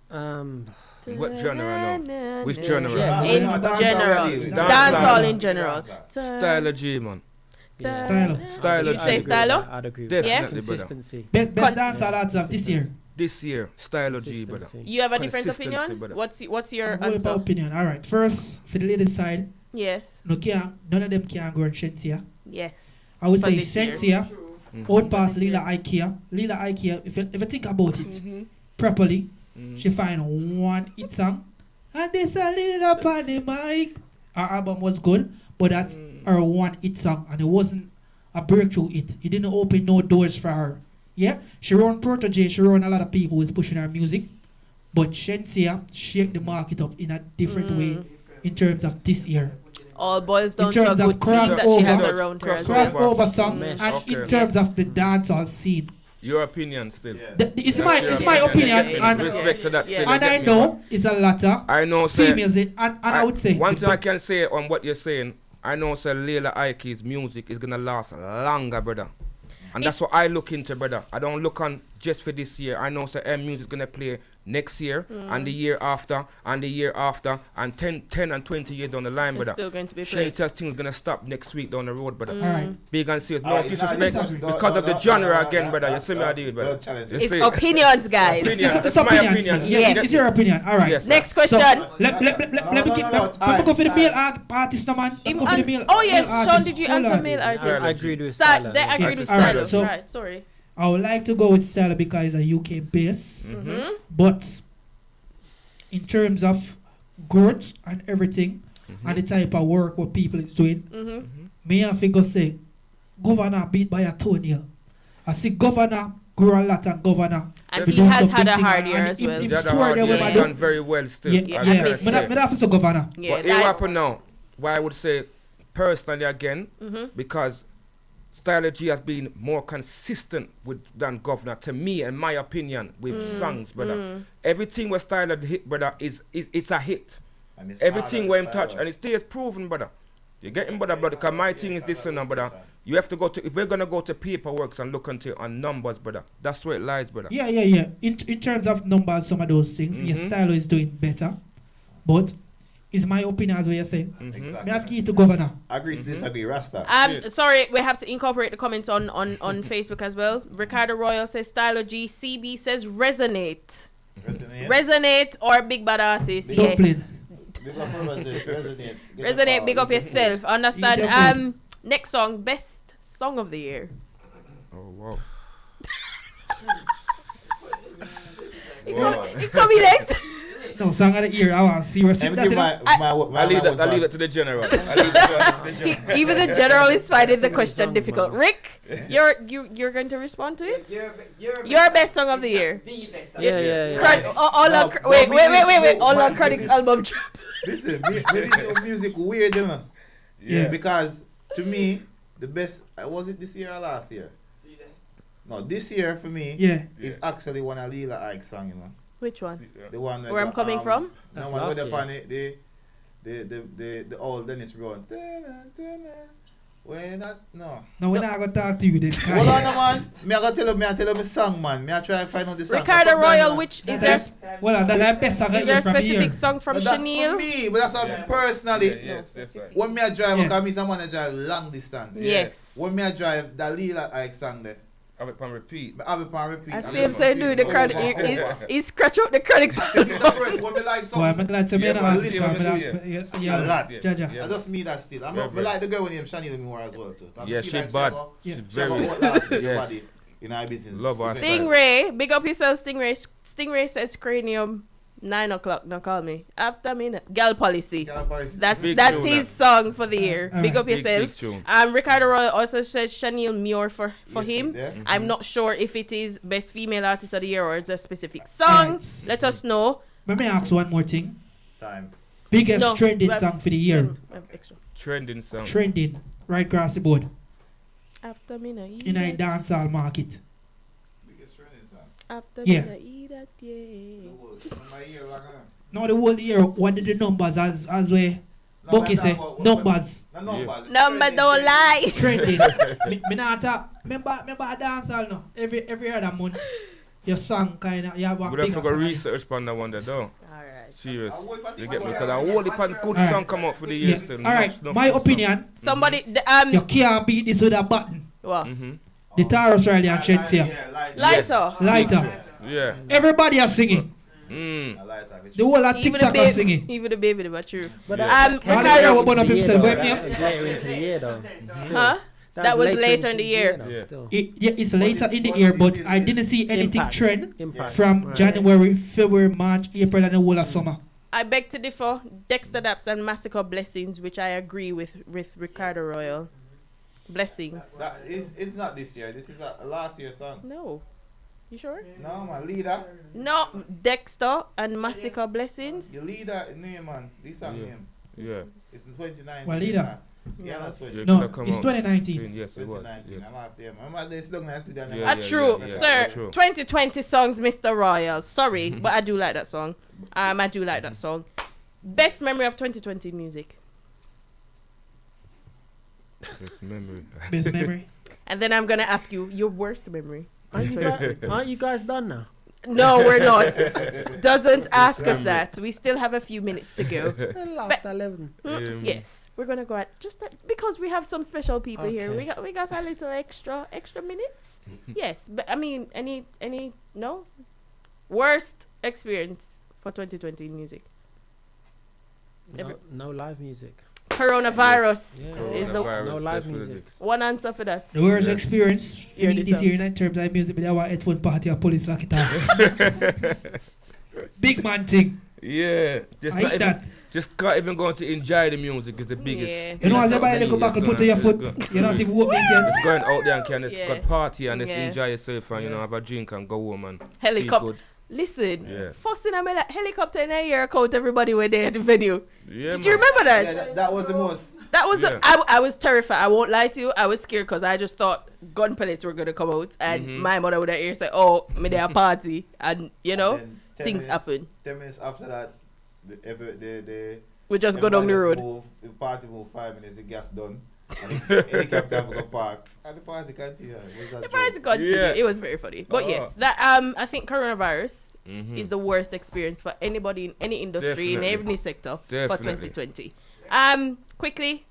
What genre now? Which genre? Yeah. In Dancehall general. already. Dancehall in general. Styler G, man. Stylo. You'd say Stylo? I'd agree with Definitely, that. brother. Consistency. Best dancehall artist of this year. This year, Styler G, brother. Consistency. You have a different Consistency, opinion? brother. What's your What about answer? opinion? All right. First, for the ladies' side, Yes. none of them can go on Shensia. Yes. I would For say this year. Shensia, out past Lila Ikea. Lila Ikea, if you think about it properly, she find one hit song, and this a little on the mic. Her album was good, but that's her one hit song, and it wasn't a breakthrough hit. It didn't open no doors for her. Yeah, she run Protege, she run a lot of people who's pushing her music, but Shensia shake the market up in a different way in terms of this year. All boils down In to a terms of good team that she has crossover. around her as Crossover. well. Crossover songs, Mesh. and Okay. in terms of the dancehall scene. Your opinion still. It's That's my your it's my opinion. opinion, Yeah, and respect to that Yeah. still. you and I get me, know it's a lot of I know, sir. females, and I would say One thing I can say on what you're saying, I know, sir, Leila Ike's music is gonna last longer, brother. And that's what I look into, brother. I don't look on just for this year. I know, sir, her music's gonna play next year, and the year after, and the year after, and 10 and 20 years down the line, It's brother. still going to be played. Shelter's thing is gonna stop next week down the road, brother. all right. Big and serious. No Alright, it's not- disrespect it's not- because of the no, genre no, again, no, brother. no, You see me, no, I did, brother. don't challenge it. You It's see? opinions, guys. Opinion. It's That's my opinions. opinion. Yes. It's your opinion. All right. Yes, sir. Next So question. let me No, go for the time. male artist, no man. Let me go for the male. Oh yes, male Sean, artist. did you Hold answer on. male artist? Stylo I agreed with They Stylo. agreed with Alright, Stylo. so- Right, sorry. I would like to go with Stella because it's a UK base, but in terms of growth and everything, and the type of work what people is doing, me have to go say, Governor beat by a toenail. I see Governor grow a lot and Governor. And be he doing has some had big a thing hard and year as him- well. him The other story hard there year, what I he do. done very well still. Yeah, I yeah. can Me say. have to Governor. Yeah, But it happen now. Why I would say personally again, because Stylo G has been more consistent than Governor, to me, in my opinion, with songs, brother. Everything where Stylo hit, brother, it's a hit. And it's Everything harder where him style. touch, and it stays proven, brother. You get him, brother, because my thing is this, brother. You have to go to, if we're gonna go to paperwork and look into on numbers, brother, that's where it lies, brother. Yeah. In terms of numbers, some of those things, yes, Stylo is doing better. But it's my opinion as what you say. Exactly. Me have key to governor. Agree to disagree, Rasta. Sorry, we have to incorporate the comments on Facebook as well. Ricardo Royal says Stylo G. CB says resonate. Resonate or big bad artist. Don't play. Yes. Big up resonate. Resonate, big up yourself. Understand? Next song, best song of the year. Oh, wow. It could be next. No, song of the year. I want to see what's Let that. me give I leave it to the general. Even the general is finding the question difficult. Rick, you're going to respond to it? Your best song of the year. The best. Yeah. Wait. All on Chronic's album. Listen, this music weird, you know. Yeah. Because to me, the best was it this year or last year? No, this year for me is actually one of Lila Ike's song, you know. Which one? The one Where I'm coming from? That's No one last with year. upon it, the old Dennis Brown. When not no. No, we're not gonna talk to you then. Hold on, man. Me I gotta tell you my song, man. Me I try to find out the song. Ricardo Royal, which is there? Well, that's the best song Is there a from the year. specific song from No, that's for Chanel? me, but that's personally. Yes. When me I drive, Yeah. because me someone I drive long distance. Yes. When me I drive, the Lila Ike song there. Have it on repeat. I have it on repeat. I and see him listen saying to do it the over credit. and over. He scratch out the Chronic's It's the album. first when me like Boy, something. I'm glad to be Yeah, in but a listen, yeah. A lot. Jaja. I just me that still. I Very, like the girl with him, Shani more as well too. I Yeah, feel she like bad. Yeah. She's She have very. a last Yes. body in our business. Love her. Stingray, big up yourself, Stingray. Stingray says cranium 9 o'clock. Don't call me. After minute. Gal policy. That's Big that's tune, his that. song for the year. Alright. Big up Big yourself. tune. Ricardo Roy also said Chanel Muir for him. I'm not sure if it is best female artist of the year or it's a specific song. Let us know. Let me ask one more thing. Time. Biggest No, trending but- song for the year. Extra. Trending song. Trending right across the board After minute. in a dancehall market. Biggest trending song. After Yeah. minute. Eat that, yeah. My ear long, huh? Now the whole year, what did the numbers as we Bucky say? Numbers. No numbers. Number don't lie. Trending. me not talk. Remember dancehall now. Every other month, your song kind of you have a We have bigger to go song. research on that one there, though. Alright. Serious. I would- You get me? Because I whole heap of good Alright. song come out for the year Yeah. still. All right. Enough My good opinion. Somebody You can't beat this with a button. what? song. Mm-hmm. The Taurus Riley and Trent here. Lighter. Lighter. Yeah. Everybody are singing. Mm. The whole of Even the TikTok are baby, singing. even the baby, but true. But Yeah. Ricardo will burn up the year himself. though. Wait, That yeah. was later into the year though. Huh? That was later in the year. though, Yeah. still. It's later in the year, but I didn't see anything Impact. trend Impact. from Right. January, February, March, April, and the whole of summer. I beg to differ. Dexter Daps and Massacre Blessings, which I agree with Ricardo Royal. Blessings. It's not this year. This is a last year song. No. You sure? No, my leader. No. Dexter and Massacre Blessings. Your leader name, man. This song Yeah. name. Yeah. It's in 2019. Well, it's leader. not. Yeah, not 20. Yeah. No, could've come it's out 2019. Yes, it was. 2019. Yeah. And last year, man. Remember this long nice video. Yeah. True, yeah, sir. true. 2020 songs, Mr. Royal. Sorry, but I do like that song. I do like that song. Best memory of 2020 music. Just memory. Best memory. And then I'm gonna ask you your worst memory. Aren't you guys done now? No, we're not. Doesn't ask us that. We still have a few minutes to go. After 11. Yes, we're gonna go at just that because we have some special people here. Okay. We got a little extra minutes. Yes, but I mean, any no worst experience for 2020 music. No live music. Coronavirus Yeah. is the No live music. one answer for that. The worst Yeah. experience for Hear me this this out. year in terms of music, but I want headphone party and police lock it off. Big man thing. Yeah. Just I not hate even, that. just can't even go to enjoy the music is the biggest. Yeah. You know, as That's everybody what go back and put to your it's foot, good. you're not even walking it. Just going out there and can just Yeah. go party and just Yeah. enjoy yourself and have a drink and go home and feel Helicopter. good. Listen, Yeah. first thing I made a helicopter in a year count everybody were there at the venue. Yeah, Did you remember that? Yeah, that was the most. That was Yeah. I was terrified. I won't lie to you. I was scared because I just thought gun pellets were gonna come out, and Mhm. my mother would have hear say, "Oh, me there a party," and you know, And then 10 things minutes- happen. 10 minutes after that, the We just go down the road. The party moved 5 minutes, the gas done. And the helicopter have to go park. And the party continued. It was a The joke. party continued. Yeah. It was very funny. But Oh. yes, that I think coronavirus is the worst experience for anybody in any industry in Definitely. every sector for Definitely. 2020. Quickly,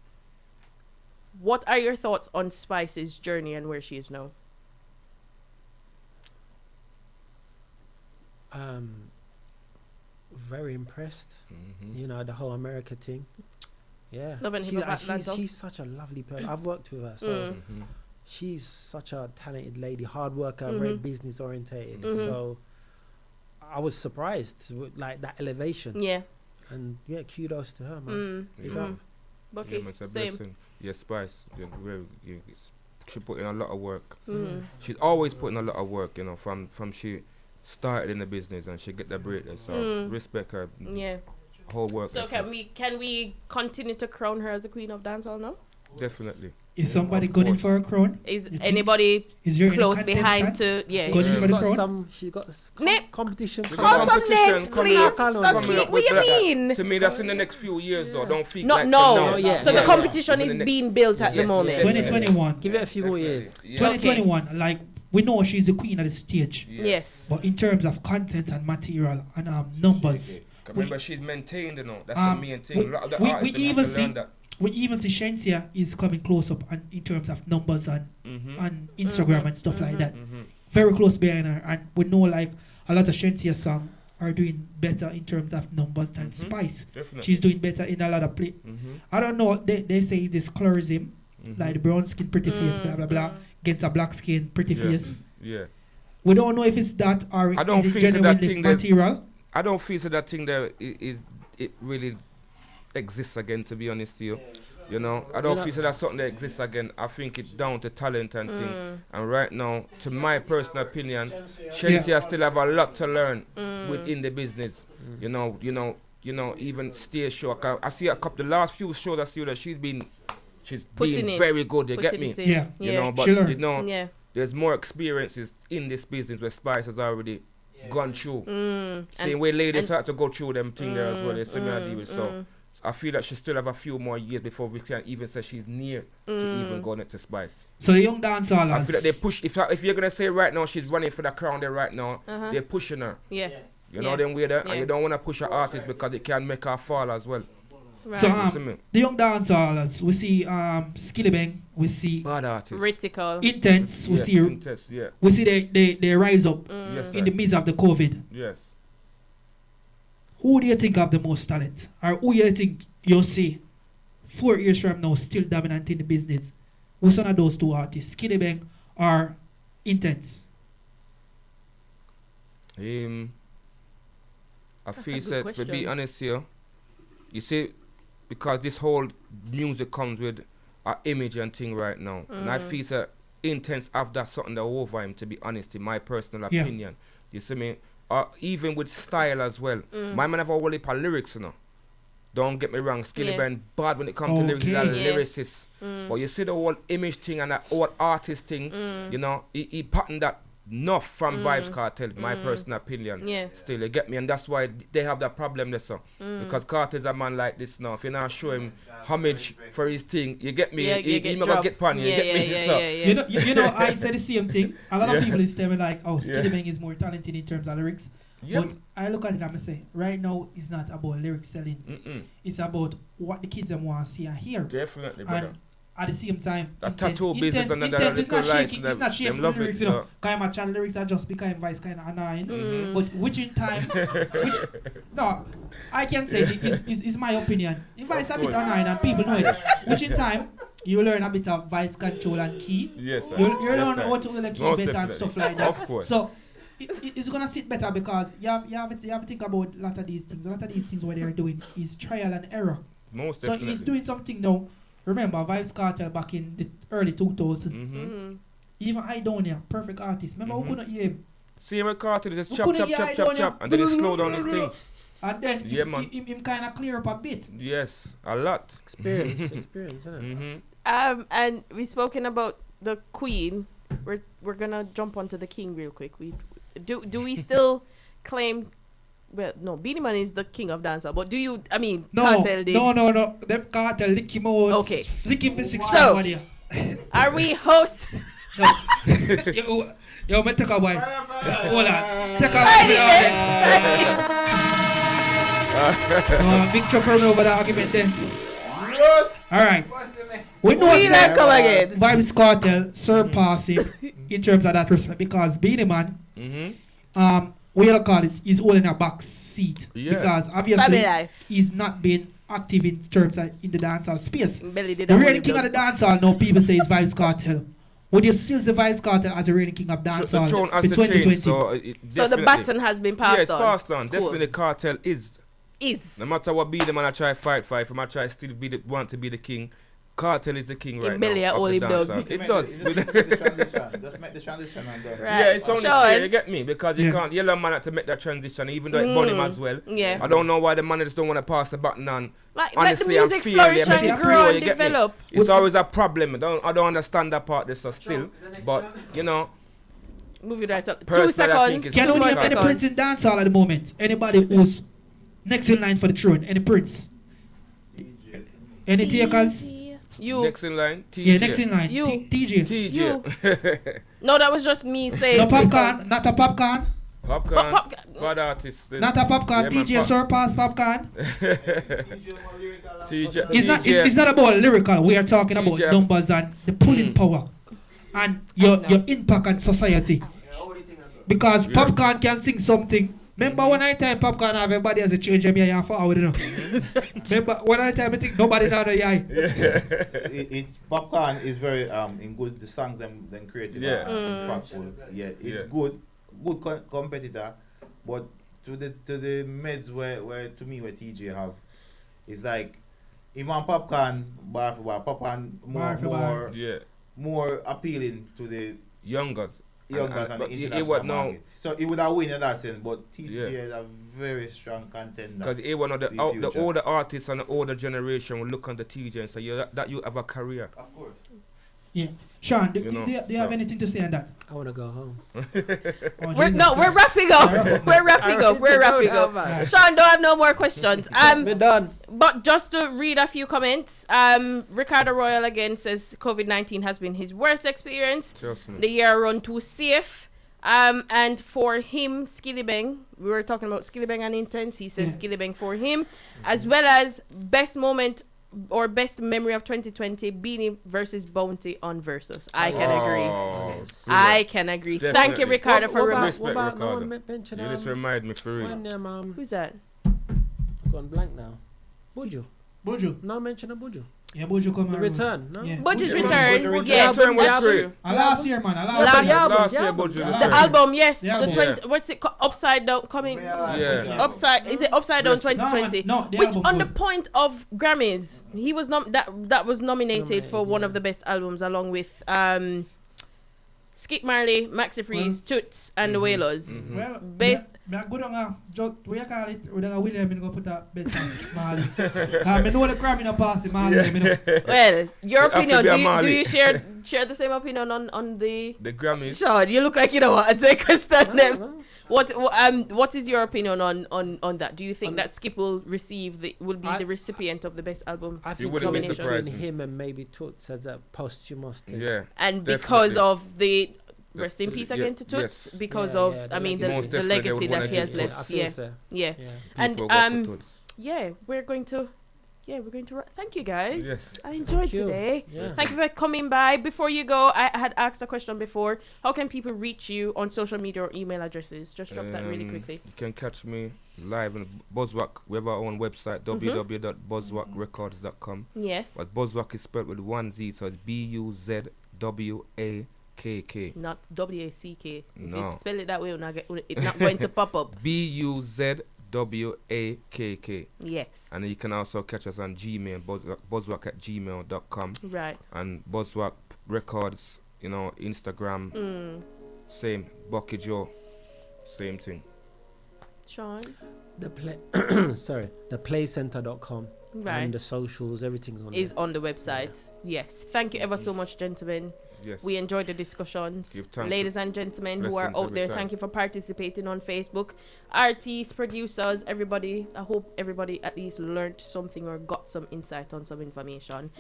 what are your thoughts on Spice's journey and where she is now? Very impressed. Mhm. You know, the whole America thing. Yeah. Love and hip hop Atlanta. She's such a lovely person. I've worked with her, so Mhm. she's such a talented lady, hard worker, Mhm. very business orientated. Mhm. So I was surprised with like that elevation. Yeah. And yeah, kudos to her, man. Big Yeah. up. Bucky, Yeah, man, it's a same. blessing. Yeah, Spice. She put in a lot of work. Mm. She's always putting a lot of work, you know, from she started in the business and she get the breakthrough. So respect her Yeah. whole work. So ethic. can we continue to crown her as a queen of dancehall now? Definitely. Is somebody Of gunning course. for a crown? Is You think- anybody Is there any close behind contestant? to yeah? Go- She's for the got crown? some. She's got Name- competition. Call Call some competition names, coming please. up, coming up. Stuckee, what you mean? To me, that's in the next few years, though. Don't think Not like no. No, yeah, So yeah, the yeah. competition Within is the next- being built at the Yes, moment. yes. 2021. Give it a few more years. Yeah. 2021, like, we know she's the queen of the stage. Yeah. Yes. But in terms of content and material and numbers, Remember, she's maintained, you know. That's Um, the main thing. we- A lot of the we artists them even have to see- learn that. we even see Shensia is coming close up and in terms of numbers and Mhm. on Instagram and stuff like that. Mhm. Very close behind her. And we know like a lot of Shensia songs are doing better in terms of numbers than Spice. Definitely. She's doing better in a lot of play. Mhm. I don't know, they say this colorism, Mhm. like the brown skin, pretty face, blah blah blah, against a black skin, pretty Yeah. face. Yeah. We don't know if it's that or I don't is it feel so that genuinely thing that- material. I don't feel so that thing there it really exists again, to be honest to you. You know, I don't know- feel so that's something that exists again. I think it's down to talent and thing. And right now, to my personal opinion, Shensia still have a lot to learn within the business. You know, even stage show. I see a couple, the last few shows I see that she's been Putting in. very good. You get Putting me? it in. Yeah. You know, but Chiller. you know, Yeah. there's more experiences in this business where Spice has already gone through. Same And- way ladies and- have to go through them thing there as well. They see me I deal with. So I feel that she still have a few more years before we can even say she's near to even going into Spice. So the young dancehall I feel that they push. If you're gonna say right now she's running for the crown there right now, they're pushing her. Yeah. You know Yeah. them way there, Yeah. and you don't want to push an artist because it can make her fall as well. Right. So You see me? the young dancehallers, we see Skilly Bang, we see Bad artist. Critical. Intense, we Yes, see intense, yeah. we see they rise up Yes, in the sir. midst of the COVID. Yes. Who do you think have the most talent? Or who you think you'll see 4 years from now still dominant in the business? Who's one of those two artists, Skilly Bang or Intense? I That's a feel good said, to be question. honest here, you see, because this whole music comes with an image and thing right now. And I feel that Intense have that something that over him, to be honest, in my personal Yeah. opinion. You see me? Even with style as well. My man have a whole heap of lyrics, you know. Don't get me wrong, Skilly Yeah. Bang bad when it comes to lyrics, he's a Okay. Yeah. lyricist. But you see the whole image thing and the whole artist thing, you know, he patterned that enough from Vibes Cartel, my personal opinion. Yeah. Still, you get me? And that's why they have that problem there, so. Because Carter's a man like this now. If you're not show him homage for his thing, you get me? Yeah, he you get never dropped. get pan you, Yeah, get yeah, me? yeah, So, yeah, yeah. You know, I said the same thing. A lot of Yeah. people is telling me like, oh, Skilly Yeah. Bang is more talented in terms of lyrics. yeah. But I look at it and I say, right now it's not about lyrics selling. Mm-mm. It's about what the kids them want to see and hear. Definitely, brother. And at the same time, That tattoo business and that Intense is not little lights, shaking. It's not shaking them the love lyrics, it, you know. so. Kind of child lyrics are just becoming vice kind of annoying. Mm. But which in time, no, I can say it's my opinion. If Vice a bit course. annoying and people know it, which in time you learn a bit of Vice control and key. Yes, sir. You Yes, learn sir. how to hold the key Most better and definitely. stuff like that. Of course. So it's gonna sit better because you have to think about a lot of these things. A lot of these things what they are doing is trial and error. Most So definitely. he's doing something now. Remember Vibes Cartel back in the early 2000s. Mm-hmm. Mm. Even I down here, perfect artist. Remember who couldn't hear him See him cartel, just We chop, couldn't chop, chop, hide chop, on chop, ya. and then he slow down his thing. And then Yeah, man. him kind of clear up a bit. Yes, a lot. Experience, isn't it? Mm-hmm. And we've spoken about the Queen. We're gonna jump onto the King real quick. Do we still claim? Well, no, Beenie Man is the king of dancehall. But do you? I mean, Cartel did. No. Them cartel lick him out. Okay. Lick him for 6 So- months. Are we host? Yo, me take a boy. Hold on. Take a big trucker over the argument there. Alright. We know We not come again. Vibes Cartel surpassing in terms of that respect because Beenie Man, Mm-hmm. what you call it, is holding a back seat. Yeah. Because Family obviously life. he's not been active in terms of in the dancehall space. Belly did The a reigning holy king of the dog. dancehall now people say is Vibes Cartel. Would you still say Vibes Cartel as the reigning king of The dancehall throne has for to 2020? change, so So the definitely- baton has been passed yeah, it's on. passed on. Cool. Definitely, Cartel is. Is. No matter what be the man I try fight for, if I try still want to be the king, Cartel is the king right Belly now. a of holy the dog. dancehall. It Make does. the- Just make the transition. Just make the transition and then. Right. Yeah, it's only Sean. fair, you get me? Because you Yeah. can't yell a man to make that transition, even though it burn him as well. Yeah. I don't know why the man just don't want to pass the button on. Like, Honestly, let I'm the music feeling flourish it, make and it grow flow, and you get me? develop. It's always a problem. I don't understand that part. This still, but you know, Move it right up. 2 Personally, I think seconds. it's Can Two we more name any seconds. prince in dancehall at the moment? Anybody who's next in line for the throne? Any prince? Any takers? You. next in line, TJ. Yeah, next in line. You. TJ. TJ. No, that was just me saying. No because- popcorn, not a popcorn. Popcorn. Pop- Bad artist. Not a popcorn. Yeah, man, TJ surpass popcorn. TJ. It's not about lyrical. We are talking about TJ. numbers and the pulling power and your impact on society. Because Yeah. popcorn can sing something. Remember when I time popcorn have everybody has a change of me for hour, you know. Remember when I time I think nobody down the eye. It's popcorn is very in good the songs them creative Yeah. impactful. Yeah, it's Yeah. good competitor, but to the meds where to me where TJ have, it's like him and popcorn bar for bar popcorn Bar for bar. Yeah. more appealing to the Youngers. youngers and the but he international was now market. So he would have win in that sense, but TJ Yeah. is a very strong contender. because he one of the for the future. older artists and the older generation will look on the TJ and say, yeah, that you have a career. Of course. Yeah. Sean, do You know, you have so- anything to say on that? I want to go home. Oh, We're, Jesus no, we're Christ. wrapping up. We're wrapping up. We're wrapping up. man. Sean, don't have no more questions. We're done. But just to read a few comments, Ricardo Royal again says COVID-19 has been his worst experience. Trust me. The year run too safe. And for him, Skillibeng, we were talking about Skillibeng and Intense. He says Skillibeng for him, as well as best moment or best memory of 2020, Beanie versus Bounty on Versus. I can agree. Oh, Yes. I can agree. Thank you, Definitely. Ricardo, for what Respect, about no Ricardo. one mentioned You just remind me for real. when Who's that? gone blank now. Buju. Buju. No mention of Buju. Yeah, Buju come The around. return. No. Yeah. Budge's Buju- return. Buju Yeah, return was that's great. true. Last year, man. Last Last year. Last year, album. Buju. The The return. album, yes. The The album. 20, what's it called? Upside Down coming. Yeah. Upside, is it Upside Down 2020? No, the Which album on the good. point of Grammys, he was that was nominated for one of the best albums along with Skip Marley, Maxi Priest, Toots, and the Wailers. Well, Based- me a good on a joke. What you call it? With a William, me go put a bet on Skip Marley. Cause me know the Grammy no pass the Marley. Me know. Well, your It have to opinion? be a Do Marley. you share the same opinion on the? The Grammys. Sean, you look like you know what to take a stand them. What is your opinion on that? Do you think that Skip will will be the recipient of the best album? I You think wouldn't be combination surprised. between him and maybe Toots as a posthumous thing. Yeah. And Definitely. because of the The- rest in peace yeah, again to Toots, yes. because Yeah, of yeah, I mean the, Most the definitely they legacy would wanna that he has give I left. feel Yeah, so. yeah, Yeah. and People go for Toots. yeah, we're going to thank you guys. Yes. I enjoyed Thank you. today. Yeah. Thank you for coming by. Before you go, I had asked a question before. How can people reach you on social media or email addresses? Just drop that really quickly. You can catch me live on Buzzwalk. We have our own website, www.buzzwalkrecords.com. Yes. But Buzzwalk is spelled with one Z, so it's BUZWAKK. Not WACK. If No. you spell it that way, it's not going to pop up. BUZWAKK. Yes. And you can also catch us on Gmail, buzzwalk@gmail.com. Right. And Buzzwalk Records, Instagram, same, Bucky Jo Same thing. Sean? The play, sorry, the playcenter.com Right. and the socials, everything's on Is there. on the website. Yes. Thank you ever so much, gentlemen. Yes. We enjoyed the discussions. Give thanks Ladies and gentlemen who are blessings out every there, time. thank you for participating on Facebook. Artists, producers, everybody. I hope everybody at least learned something or got some insight on some information.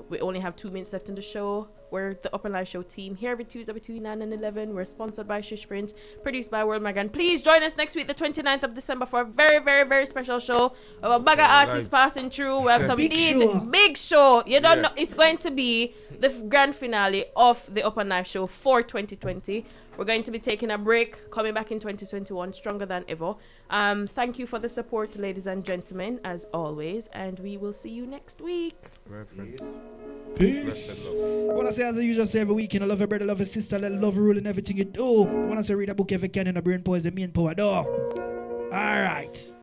We only have 2 minutes left in the show. We're the Upnlive Show team here every Tuesday between 9 and 11. We're sponsored by Shish Prince, produced by World Magan. Please join us next week, the 29th of December, for a very, very, very special show. We have a bag of artists passing through. We have some Big DJ. show. Big show. You don't Yeah. know. It's going to be the grand finale of the Upnlive Show for 2020. We're going to be taking a break, coming back in 2021 stronger than ever. Thank you for the support, ladies and gentlemen, as always, and we will see you next week. Reference. Peace. Blessed love. I want to say, as I usually say every weekend, I love your brother, love your sister, let love rule in everything you do. I want to say, read a book if you can, and a brain power is the main power. All right.